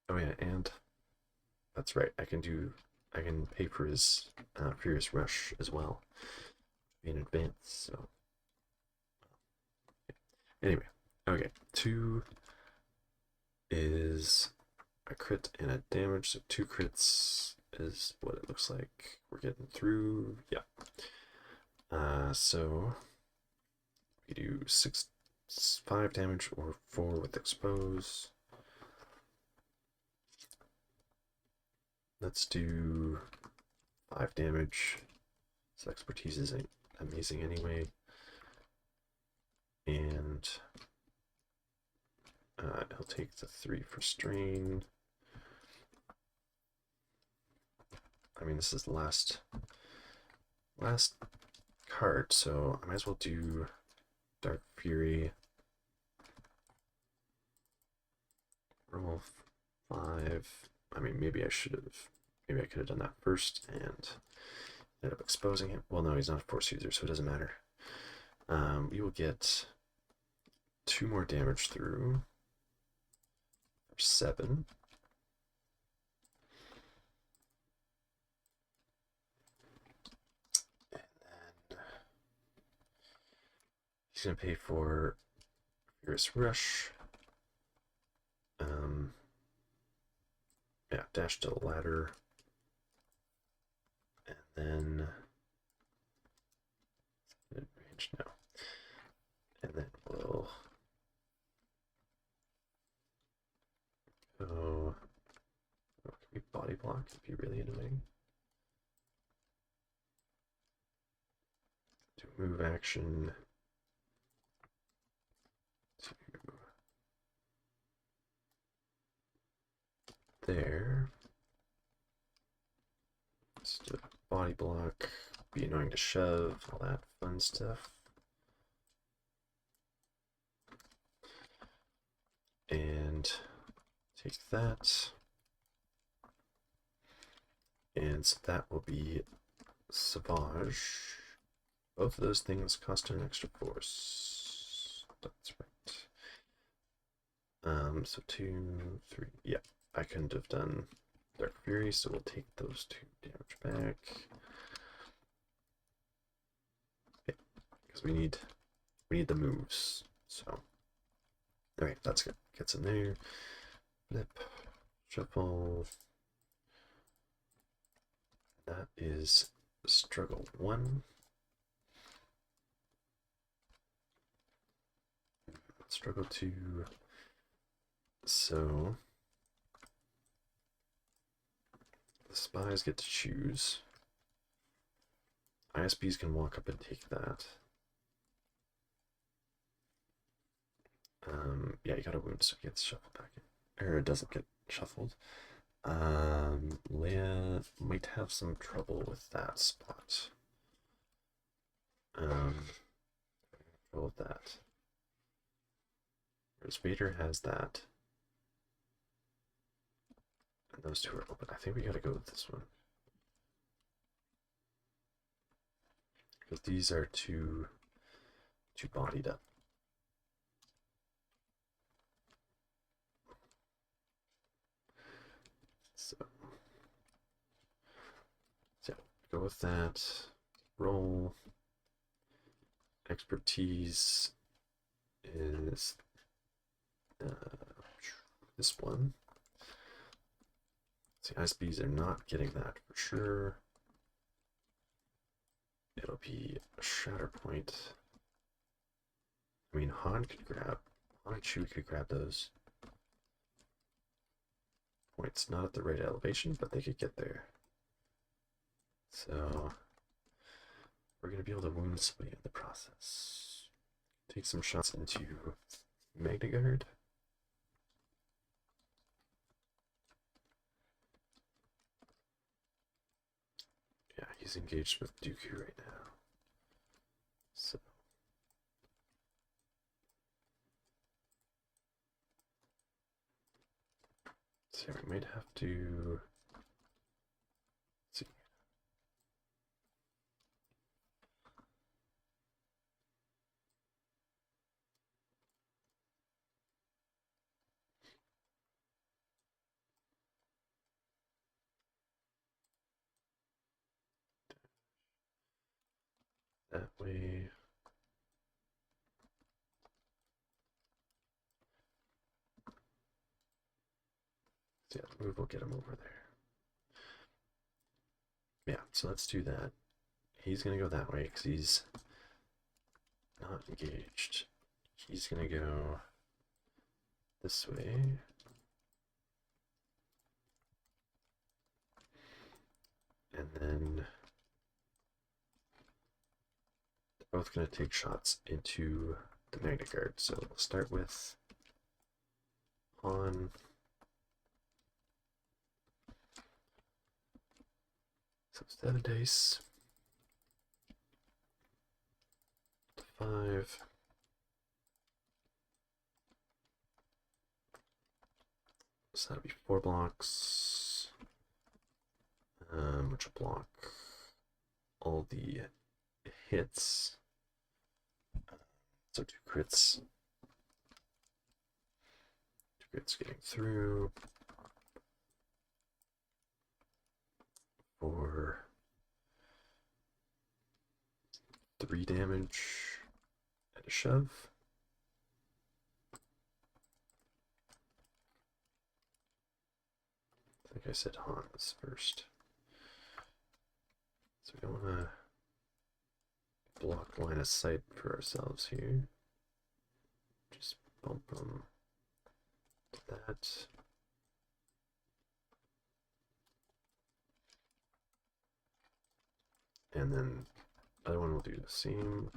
Oh yeah, and that's right. I can pay for his Furious Rush as well in advance. So anyway, okay, 2 is a crit and a damage, so 2 crits is what it looks like. We're getting through. Yeah. So we do 5 damage or 4 with expose. Let's do 5 damage. His expertise isn't amazing anyway. And he'll take the 3 for strain. I mean, this is the last card, so I might as well do Dark Fury. Roll 5. I mean, maybe I could have done that first and ended up exposing him. Well, no, he's not a force user, so it doesn't matter. We will get 2 more damage through. 7. And then he's going to pay for Furious Rush. Yeah, dash to the ladder. And then mid-range now. And then we'll go. Can we body block? It'd be really annoying. Do move action to there. Just a body block. Be annoying to shove, all that fun stuff. And take that. And so that will be Savage. Both of those things cost an extra force. That's right. So 2, 3. Yeah, I couldn't have done Dark Fury, so we'll take those 2 damage back. Okay, because we need the moves. So, all right, that's good. Gets in there. Flip, shuffle. That is struggle 1. Struggle 2. So the spies get to choose. ISBs can walk up and take that. Yeah, you got a wound, so it gets shuffled back in. Or it doesn't get shuffled. Leia might have some trouble with that spot. Roll that. Whereas Vader has that. And those 2 are open. I think we gotta go with this one. Because these are too bodied up. with that. Roll. Expertise is this one. See, spies are not getting that for sure. It'll be a Shatterpoint. I mean, Han and Chewie could grab those points. Not at the right elevation, but they could get there. So we're going to be able to wound somebody in the process. Take some shots into Magna Guard. Yeah, he's engaged with Dooku right now. So we might have to see. That way. So yeah, the move will get him over there. Yeah, so let's do that. He's gonna go that way because he's not engaged. He's gonna go this way. And then they're both gonna take shots into the Magna Guard. So we'll start with Han. So 7 dice. 5. So that'll be 4 blocks. Which will block all the hits. So 2 crits. 2 crits getting through. For 3 damage and a shove. I think I said Han was first. So we don't want to block line of sight for ourselves here. Just bump them to that. And then the other one will do the same.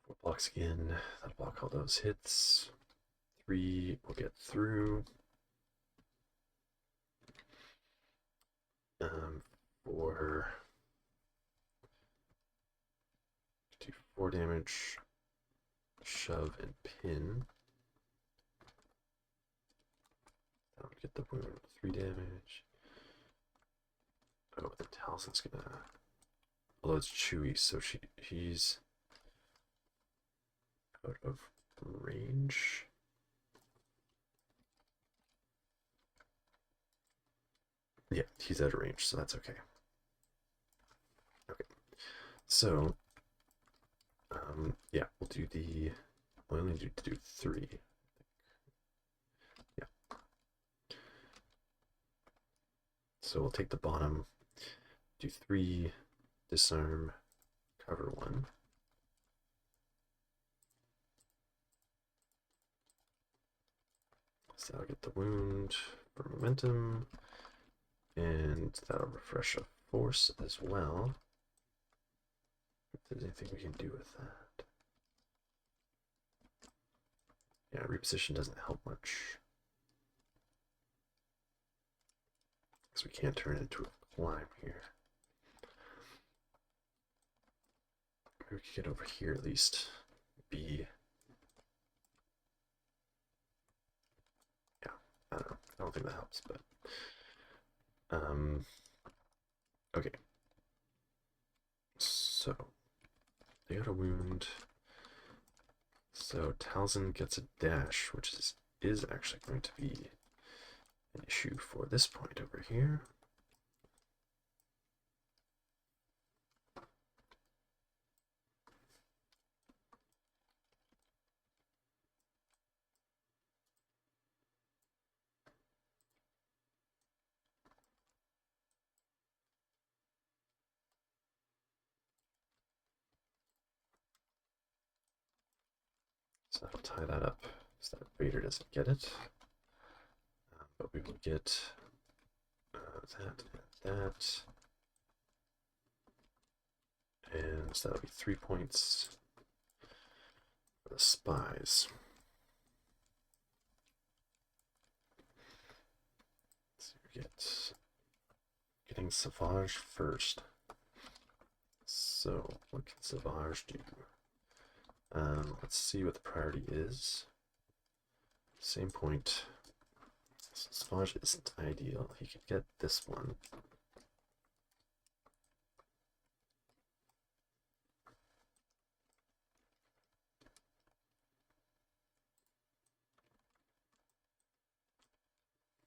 Four blocks again. That'll block all those hits. 3 will get through. For 4 damage, shove and pin. That would get the wound. 3 damage. Oh, the Talzin's gonna. Although it's Chewie, so he's out of range. Yeah, he's out of range, so that's okay. Okay, so yeah, we'll do the. We only need to do 3. Yeah. So we'll take the bottom, do 3, disarm, cover 1. So that'll get the wound for momentum, and that'll refresh a force as well. If there's anything we can do with that. Yeah, reposition doesn't help much. Because we can't turn it into a climb here. Maybe we could get over here at least. B. Yeah, I don't know. I don't think that helps, but okay. So they got a wound. So Talzin gets a dash, which is actually going to be an issue for this point over here. So that'll tie that up so that Vader doesn't get it. But we will get that and that. And so that'll be 3 points for the spies. So we getting Savage first. So what can Savage do? Let's see what the priority is. Same point. So Savage isn't ideal. He could get this one.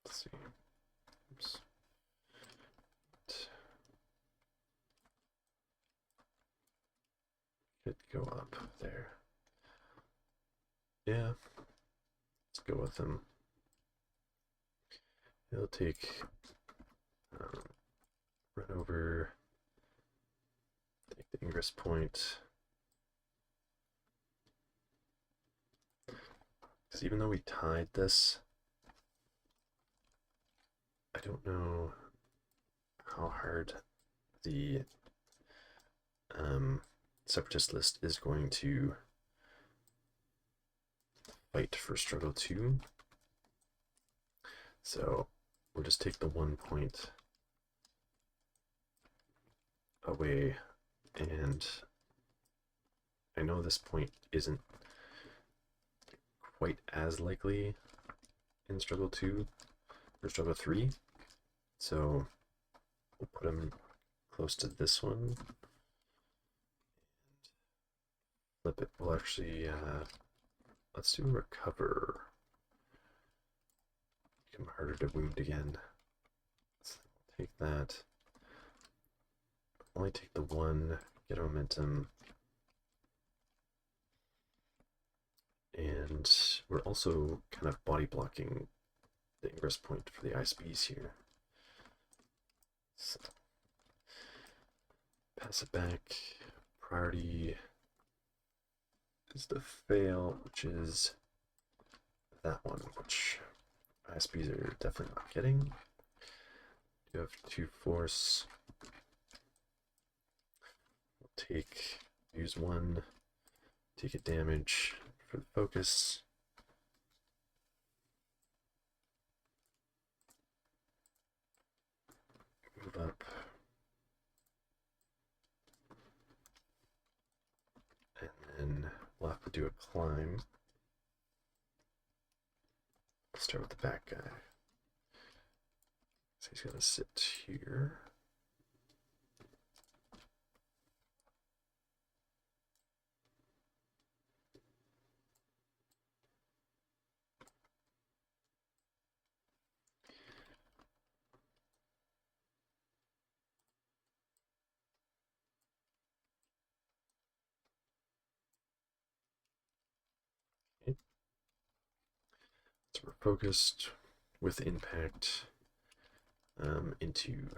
Let's see. Oops. Could go up there. Yeah. Let's go with him. He'll take run over, take the ingress point. Because even though we tied this, I don't know how hard the separatist list is going to fight for struggle 2. So we'll just take the 1 point away, and I know this point isn't quite as likely in struggle 2 or struggle 3, so we'll put him close to this one. Flip it. We'll actually let's do recover. Become harder to wound again. So take that. Only take the 1, get a momentum. And we're also kind of body blocking the ingress point for the spies here. So pass it back. Priority is the fail, which is that one, which spies are definitely not getting. You have 2 force. We'll take, use 1, take a damage for the focus. Move up. And then we'll have to do a climb. We'll start with the back guy. So he's gonna sit here. Okay. So we're focused with impact into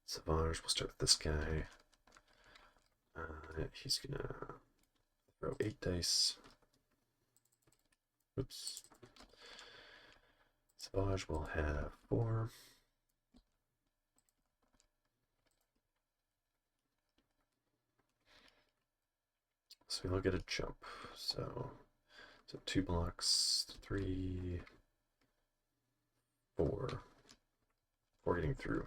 Savage. We'll start with this guy. He's gonna throw 8 dice. Oops. Savage will have 4. So he'll get a jump. So 2 blocks, 3, 4. 4 getting through.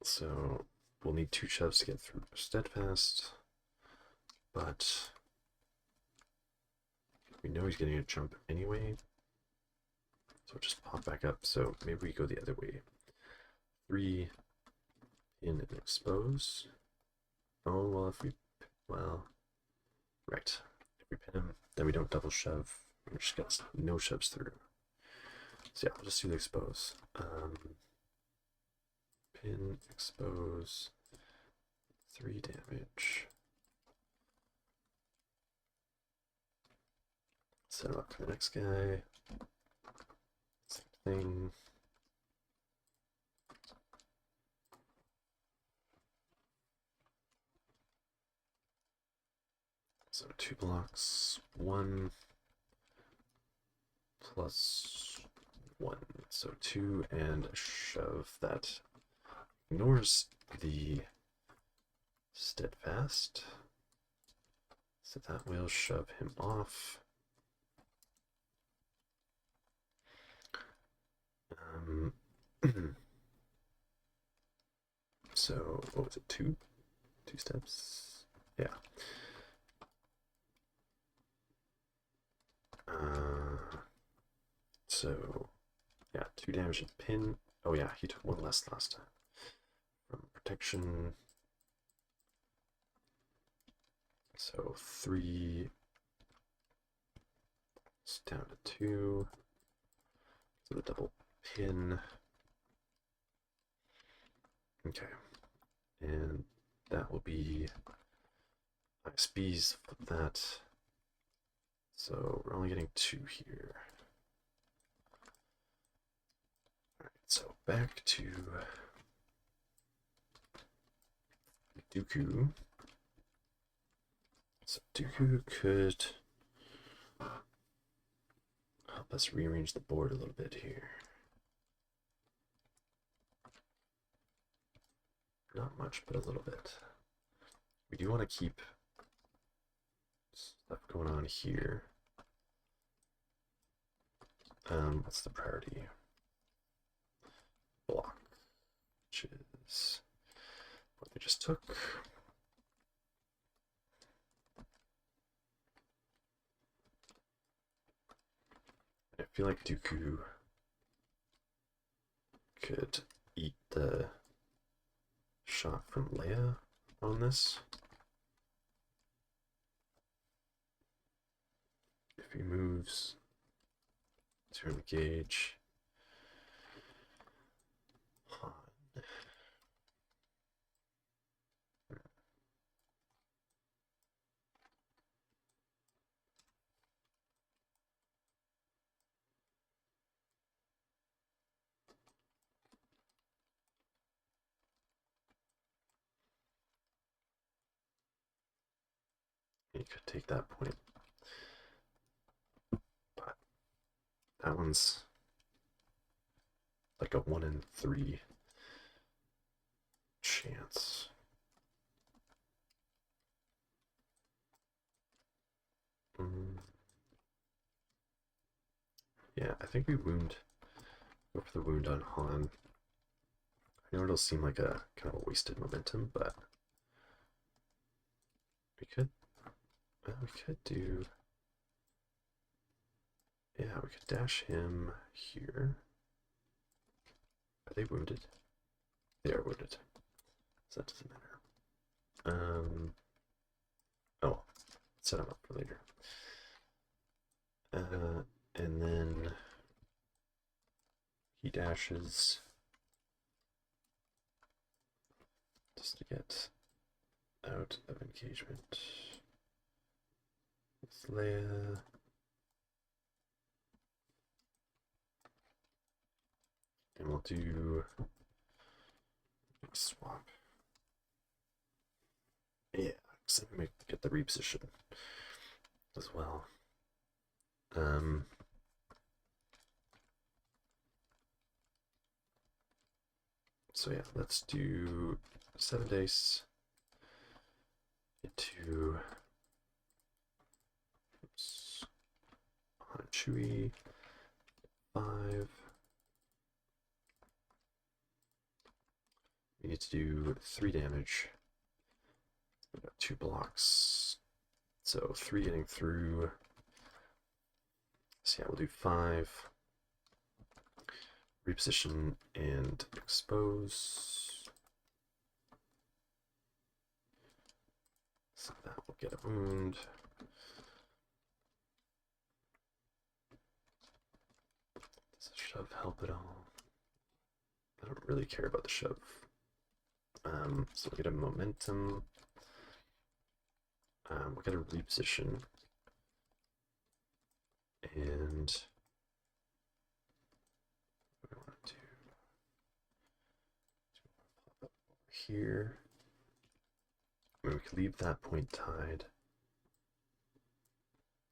So we'll need 2 shoves to get through Steadfast, but we know he's getting a jump anyway, so we'll just pop back up. So maybe we go the other way. 3 in and expose. Oh, well, if we, well, right. If we pin him, then we don't double shove. We just get no shoves through. So yeah, I'll just do the expose. Pin, expose, 3 damage. Set him up for the next guy. Same thing. So 2 blocks, 1 plus 1. So 2 and a shove that ignores the steadfast. So that will shove him off. So what was it? 2 steps? Yeah. So yeah, 2 damage and pin. Oh yeah, he took 1 less last time. From protection. So 3. It's down to 2. So the double pin. Okay. And that will be spies, flip that. So we're only getting 2 here. Alright, so back to Dooku. So Dooku could help us rearrange the board a little bit here. Not much, but a little bit. We do want to keep stuff going on here. What's the priority? Block, which is what they just took. I feel like Dooku could eat the shot from Leia on this. If he moves to engage Han. You could take that point, but that one's like a 1 in 3 chance. Yeah, I think we go for the wound on Han. I know it'll seem like a kind of a wasted momentum, but we could do, yeah, we could dash him here. Are they wounded? They are wounded, so that doesn't matter. Oh, set him up for later. And then he dashes just to get out of engagement with Leia. And we'll do big swap. Yeah, so we get the reposition as well. So yeah, let's do 7 dice into on Chewie 5. We need to do 3 damage. We got 2 blocks, so 3 getting through. So yeah, we'll do 5. Reposition and expose. that will get a wound. Does a shove help at all? I don't really care about the shove. So we'll get a momentum. We'll get a reposition. And what do we want to do? Pop up over here. I mean, we could leave that point tied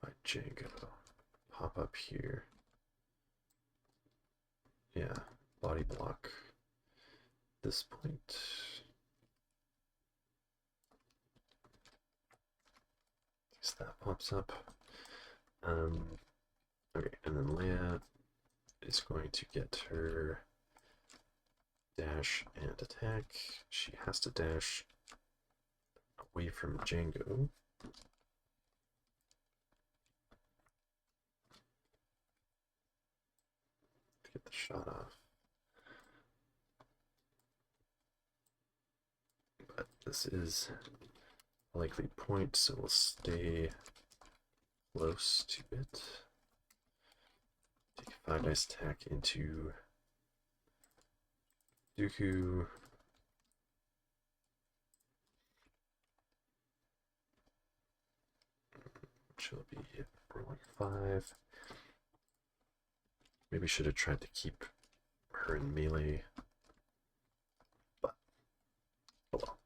by Django. Pop up here. Yeah, body block. This point. Guess that pops up. Okay, and then Leia is going to get her dash and attack. She has to dash away from Django. To get the shot off. But this is a likely point, so we'll stay close to it. Take a 5 dice attack into Dooku. Which will be rolling 5. Maybe should have tried to keep her in melee, but oh well.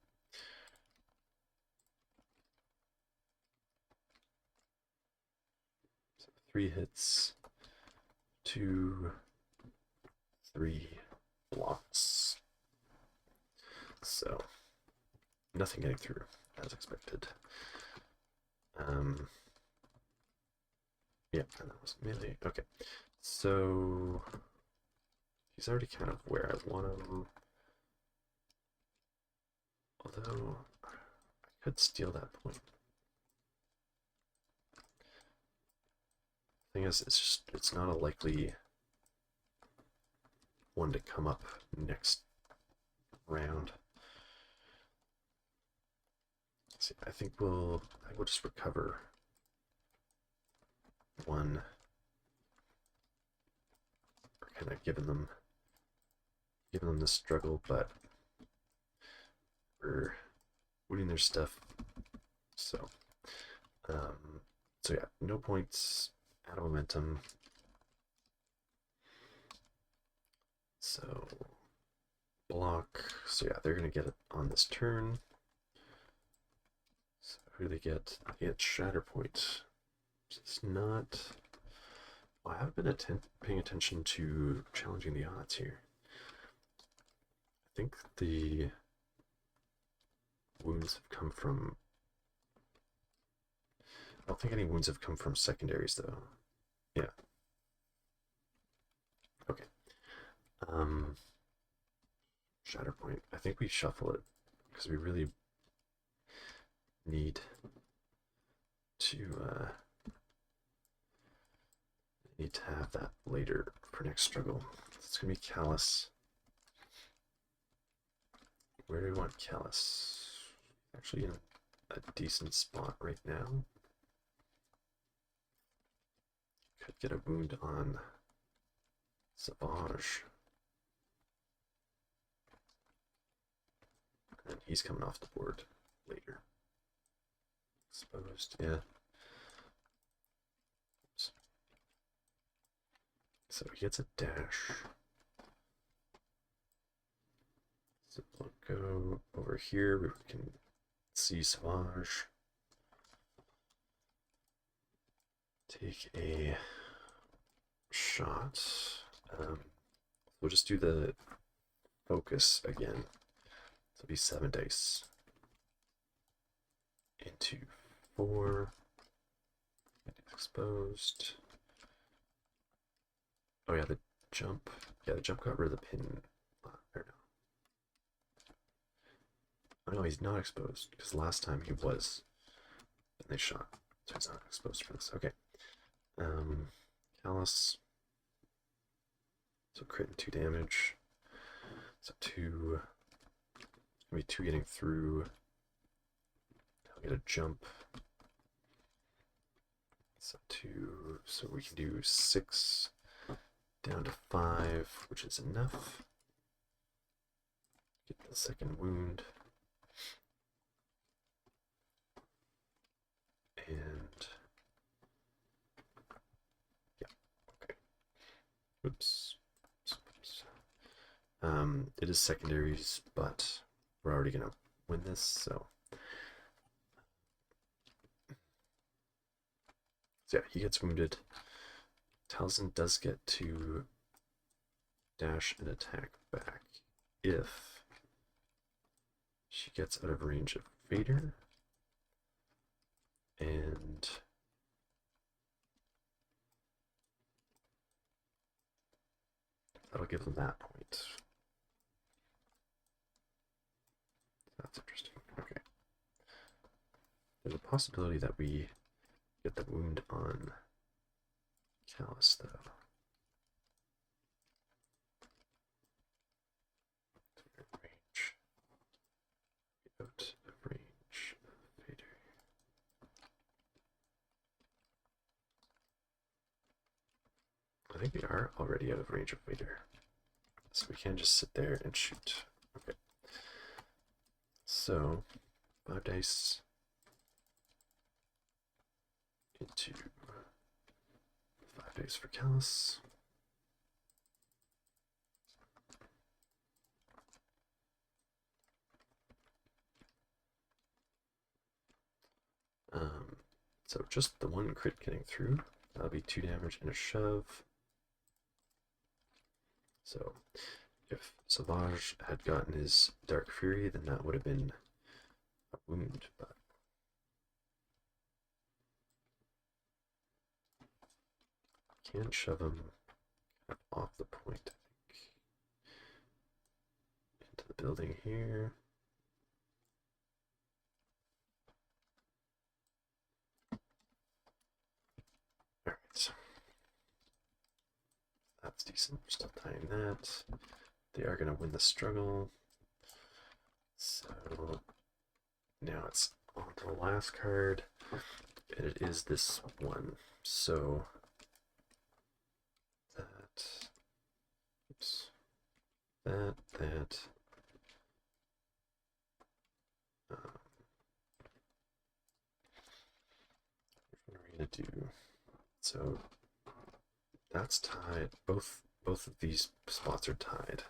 So 3 hits, 2, 3 blocks. So nothing getting through as expected. Yeah, and that was melee. Okay, so he's already kind of where I want him. Although I could steal that point. Thing is, it's not a likely one to come up next round. See, I think we'll just recover one. We're kind of giving them this struggle, but we're winning their stuff. So yeah, no points, out of momentum. So block. So yeah, they're gonna get it on this turn. So who do they get? They get Shatterpoint. It's not. Well, I haven't been paying attention to challenging the odds here. I think the wounds have come from. I don't think any wounds have come from secondaries though. Yeah. Okay. Shatterpoint. I think we shuffle it because we really need to have that later for next struggle. It's gonna be Callus. Where do we want Callus? Actually in a decent spot right now. Could get a wound on Savage. And he's coming off the board later. Exposed, yeah. Oops. So he gets a dash. So we'll go over here. We can see Savage. Take a shot. We'll just do the focus again. So it'll be 7 dice. Into 4. Exposed. Oh yeah, the jump. Yeah, the jump got rid of the pin. Or no. Oh no, he's not exposed because last time he was. And they shot. So he's not exposed for this. Okay. Callus. So crit and 2 damage. So 2. It's gonna be 2 getting through. get a jump. So we can do 6 down to 5, which is enough. Get the second wound. And yeah, okay. Oops. It is secondaries, but we're already gonna win this, so yeah, he gets wounded. Talzin does get to dash and attack back if she gets out of range of Vader, and that'll give them that point. That's interesting. Okay. There's a possibility that we get the wound on Callus, though. Range. Out of range of Vader. I think we are already out of range of Vader. So we can just sit there and shoot. Okay. So, 5 dice into 5 dice for Callus. So just the one crit getting through. That'll be 2 damage and a shove. So if Savage had gotten his Dark Fury, then that would have been a wound, but can shove him kind of off the point, I think. Into the building here. Alright, so that's decent. We're still tying that. They are going to win the struggle. So now it's on to the last card, and it is this one. So that, oops, that. What are we gonna do? So that's tied. Both of these spots are tied.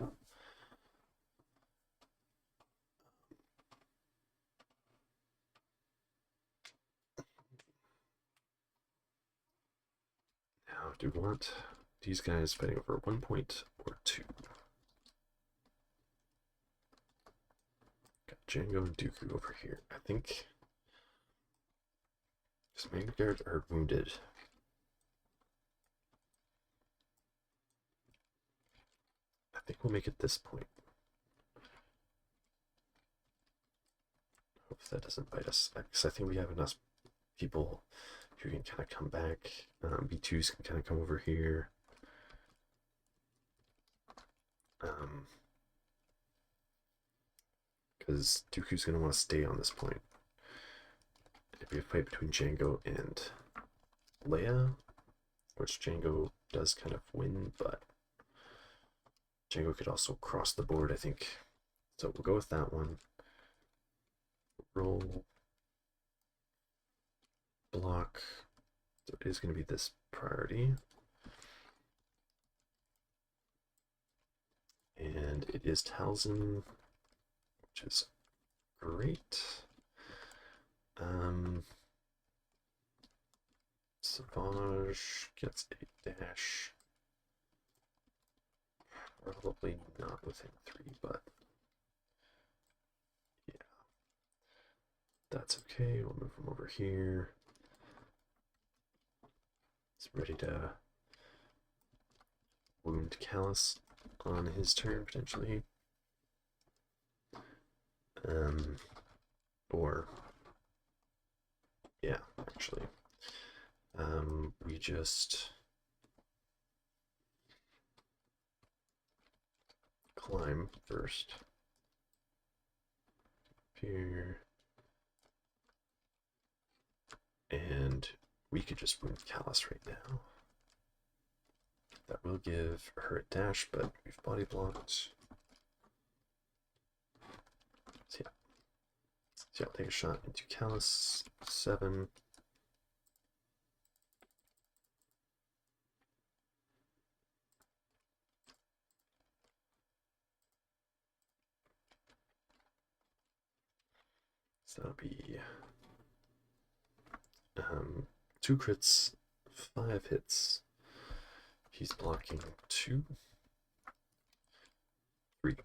Now, do we want these guys fighting over 1 point or 2? Got Django and Dooku over here. I think his main guards are wounded. I think we'll make it this point. Hope that doesn't bite us, because I think we have enough people who can kind of come back. B2s can kind of come over here. Because Dooku's going to want to stay on this point. It'd be a fight between Django and Leia, which Django does kind of win, but Django could also cross the board, I think. So we'll go with that one. Roll. Block. So it is going to be this priority. And it is Talzin, which is great. Savage gets a dash. Probably not within 3, but yeah. That's okay. We'll move him over here. He's ready to wound Callus on his turn, potentially. Or, yeah, actually. We just climb first. Here. And we could just wound Callus right now. That will give her a dash, but we've body blocked. So yeah. So I'll take a shot into Callus. 7. So that'll be 2 crits, 5 hits. He's blocking 2, 3.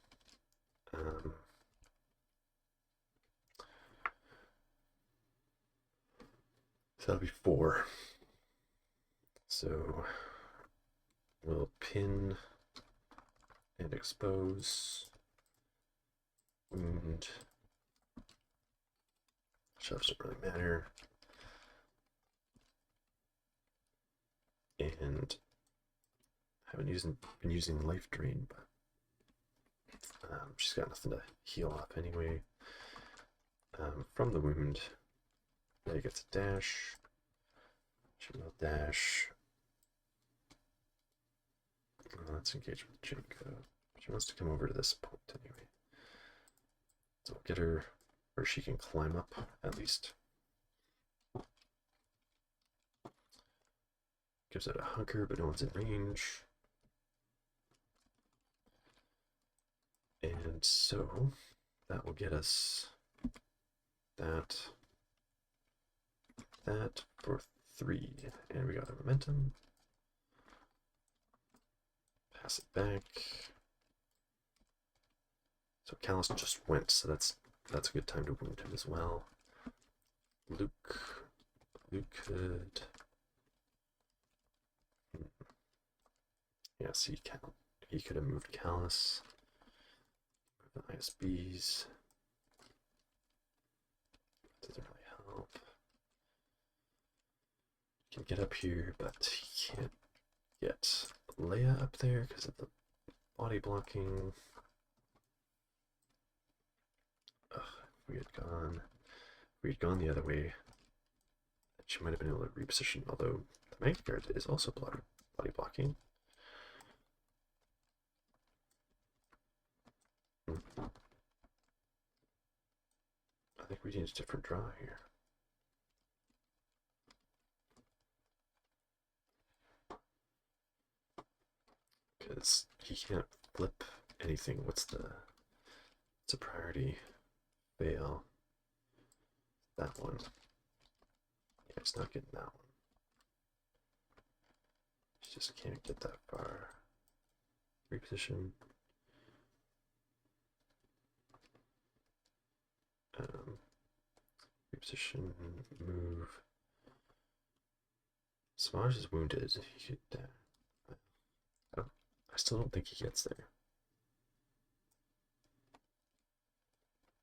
So that'll be 4. So we'll pin and expose, wound. Shoves don't really matter. And I haven't been using life drain, but she's got nothing to heal off anyway. From the wound, Leia gets a dash. She will dash. Let's engage with Jinko. She wants to come over to this point anyway. So we'll get her where she can climb up at least. Gives it a hunker, but no one's in range. And so that will get us that for 3. And we got a momentum. Pass it back. So Callus just went, so that's a good time to wound him as well. Luke could. Yeah, see, he could have moved Callus. Move the ISBs. Doesn't really help. He can get up here, but he can't get Leia up there because of the body blocking. Ugh, if we had gone the other way, she might have been able to reposition, although the Magnet Guard is also body blocking. I think we need a different draw here. Because he can't flip anything. What's a priority? Fail. That one. Yeah, he's not getting that one. He just can't get that far. Reposition. Reposition, move. Samaj is wounded. He could. I still don't think he gets there.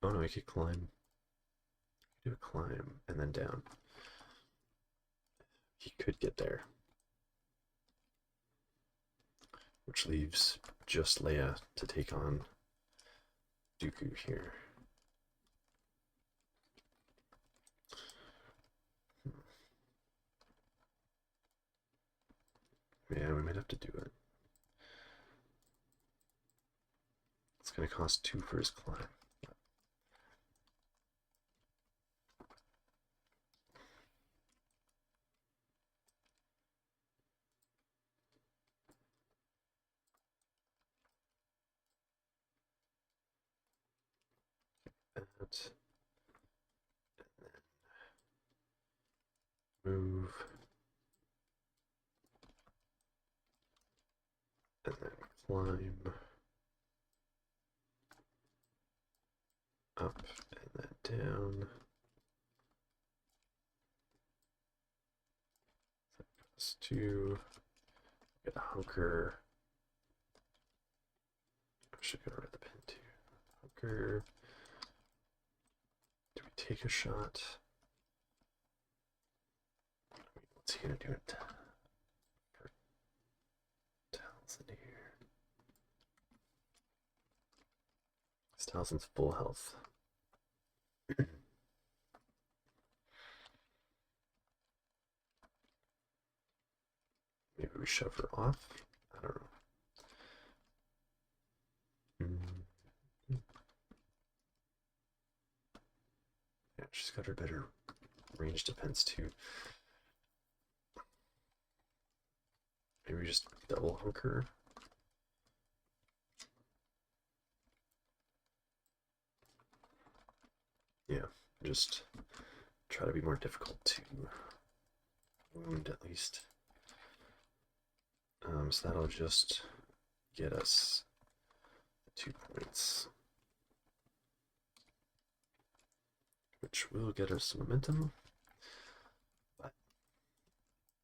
Oh no, he could climb. Do a climb and then down. He could get there. Which leaves just Leia to take on Dooku here. Yeah, we might have to do it. It's going to cost 2 for his climb. That. And then move. And then climb. Up and then down. That goes to get a hunker. I should get rid of the pin too. Hunker. Do we take a shot? What's he gonna do it? For Talzin here. Talzin's full health. we shove her off? I don't know. Yeah, she's got her better range defense too. Maybe we just double hunker. Yeah, just try to be more difficult to wound at least. So that'll just get us 2 points, which will get us some momentum, but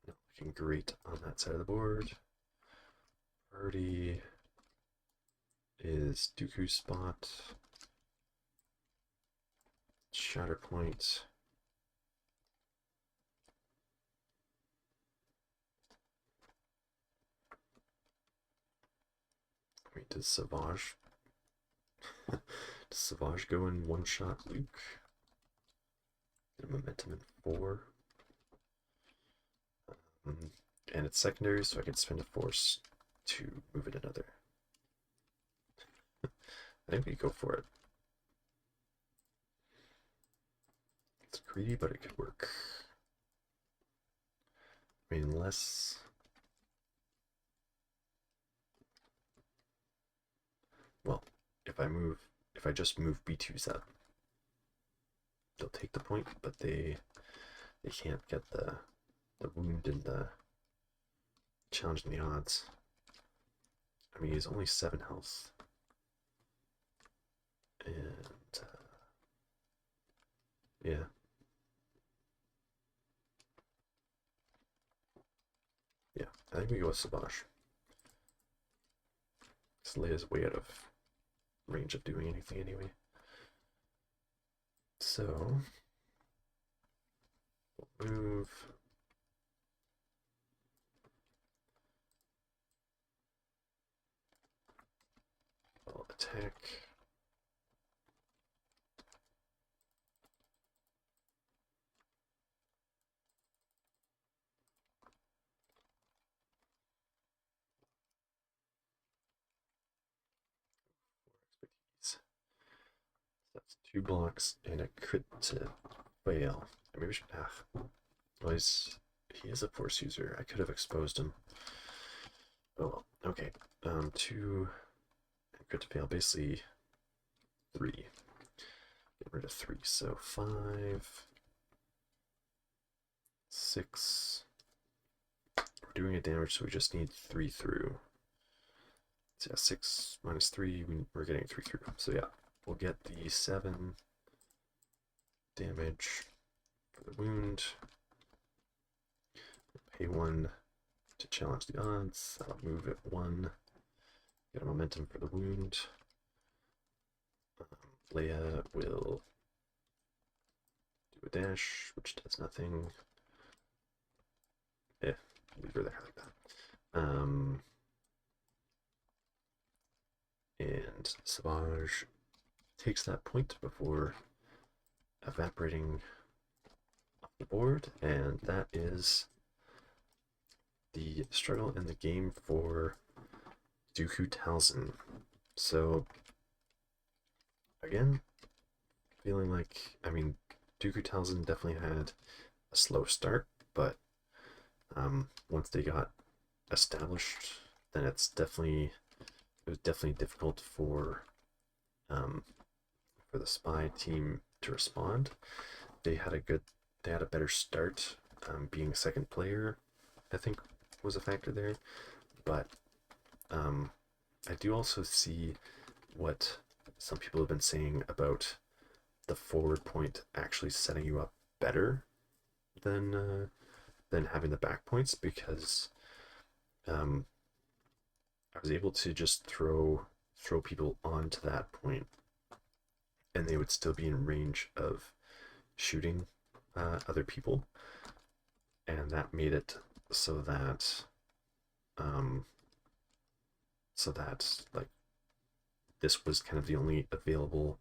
not looking great on that side of the board. Priority is Dooku's spot, Shatterpoint. Wait, does Savage go in one-shot Luke? Get a momentum in 4. And it's secondary, so I can spend a force to move it another. I think we go for it. It's greedy, but it could work. I mean, less. Well, if I just move B2s up, they'll take the point, but they can't get the wound and the challenge in the odds. I mean, he's only 7 health. And yeah. Yeah, I think we go with Savage. Because Leia's way out of range of doing anything anyway. So we'll move. I'll attack. That's 2 blocks and a crit to fail. Maybe we should. Well, he is a force user. I could have exposed him. Oh well. Okay. 2 and crit to fail. Basically 3. Get rid of 3. So 5, 6. We're doing a damage, so we just need 3 through. So yeah, 6 minus 3. We're getting 3 through. So yeah. We'll get the 7 damage for the wound. Pay 1 to challenge the odds. I'll move it 1. Get a momentum for the wound. Leia will do a dash, which does nothing. Leave her there like that. And Savage takes that point before evaporating off the board, and that is the struggle in the game for Dooku Talzin. So again, feeling like, I mean, Dooku Talzin definitely had a slow start, but once they got established, then it was definitely difficult for the spy team to respond. They had a better start. Being second player, I think, was a factor there. But I do also see what some people have been saying about the forward point actually setting you up better than having the back points, because I was able to just throw people onto that point, and they would still be in range of shooting other people, and that made it so that like this was kind of the only available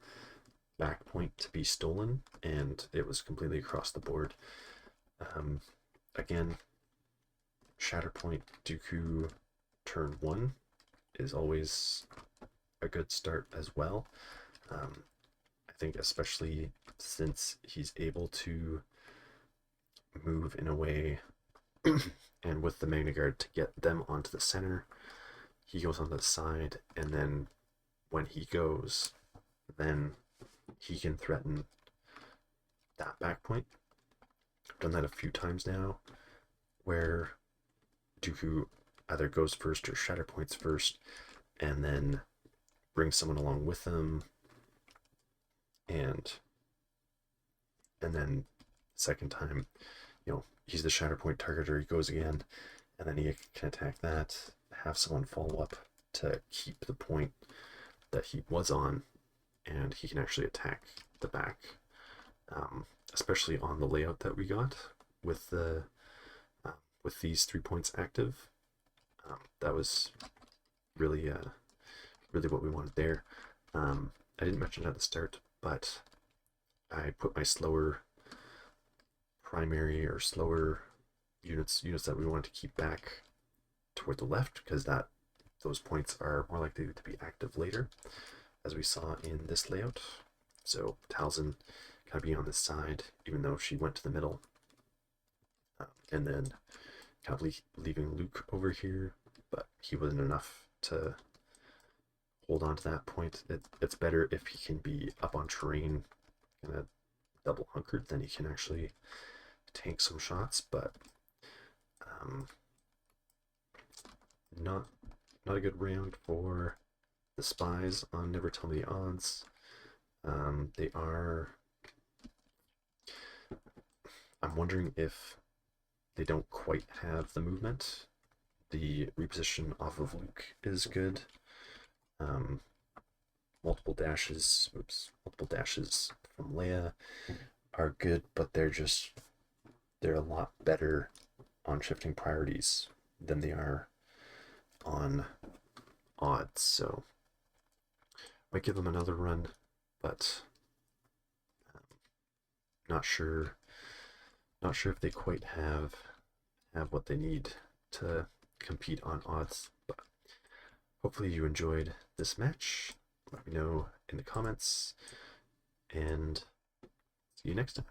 back point to be stolen, and it was completely across the board. Again, Shatterpoint Dooku turn 1 is always a good start as well. I think especially since he's able to move in a way and with the Magna Guard to get them onto the center, he goes on the side, and then when he goes, then he can threaten that back point. I've done that a few times now, where Dooku either goes first or Shatterpoints first, and then brings someone along with them, and then second time, he's the Shatterpoint targeter, he goes again, and then he can attack that, have someone follow up to keep the point that he was on, and he can actually attack the back, especially on the layout that we got with the with these 3 points active. That was really really what we wanted there. I didn't mention at the start, but I put my slower primary or slower units that we want to keep back toward the left, because those points are more likely to be active later, as we saw in this layout. So Talzin kind of being on this side, even though she went to the middle, and then kind of leaving Luke over here, but he wasn't enough to hold on to that point. It's better if he can be up on terrain, kind of double hunkered, then he can actually tank some shots, but not a good round for the spies on Never Tell Me the Odds. They are... I'm wondering if they don't quite have the movement. The reposition off of Luke is good. Multiple dashes from Leia are good, but they're a lot better on shifting priorities than they are on odds. So might give them another run, but not sure if they quite have what they need to compete on odds. But hopefully you enjoyed this match. Let me know in the comments, and see you next time.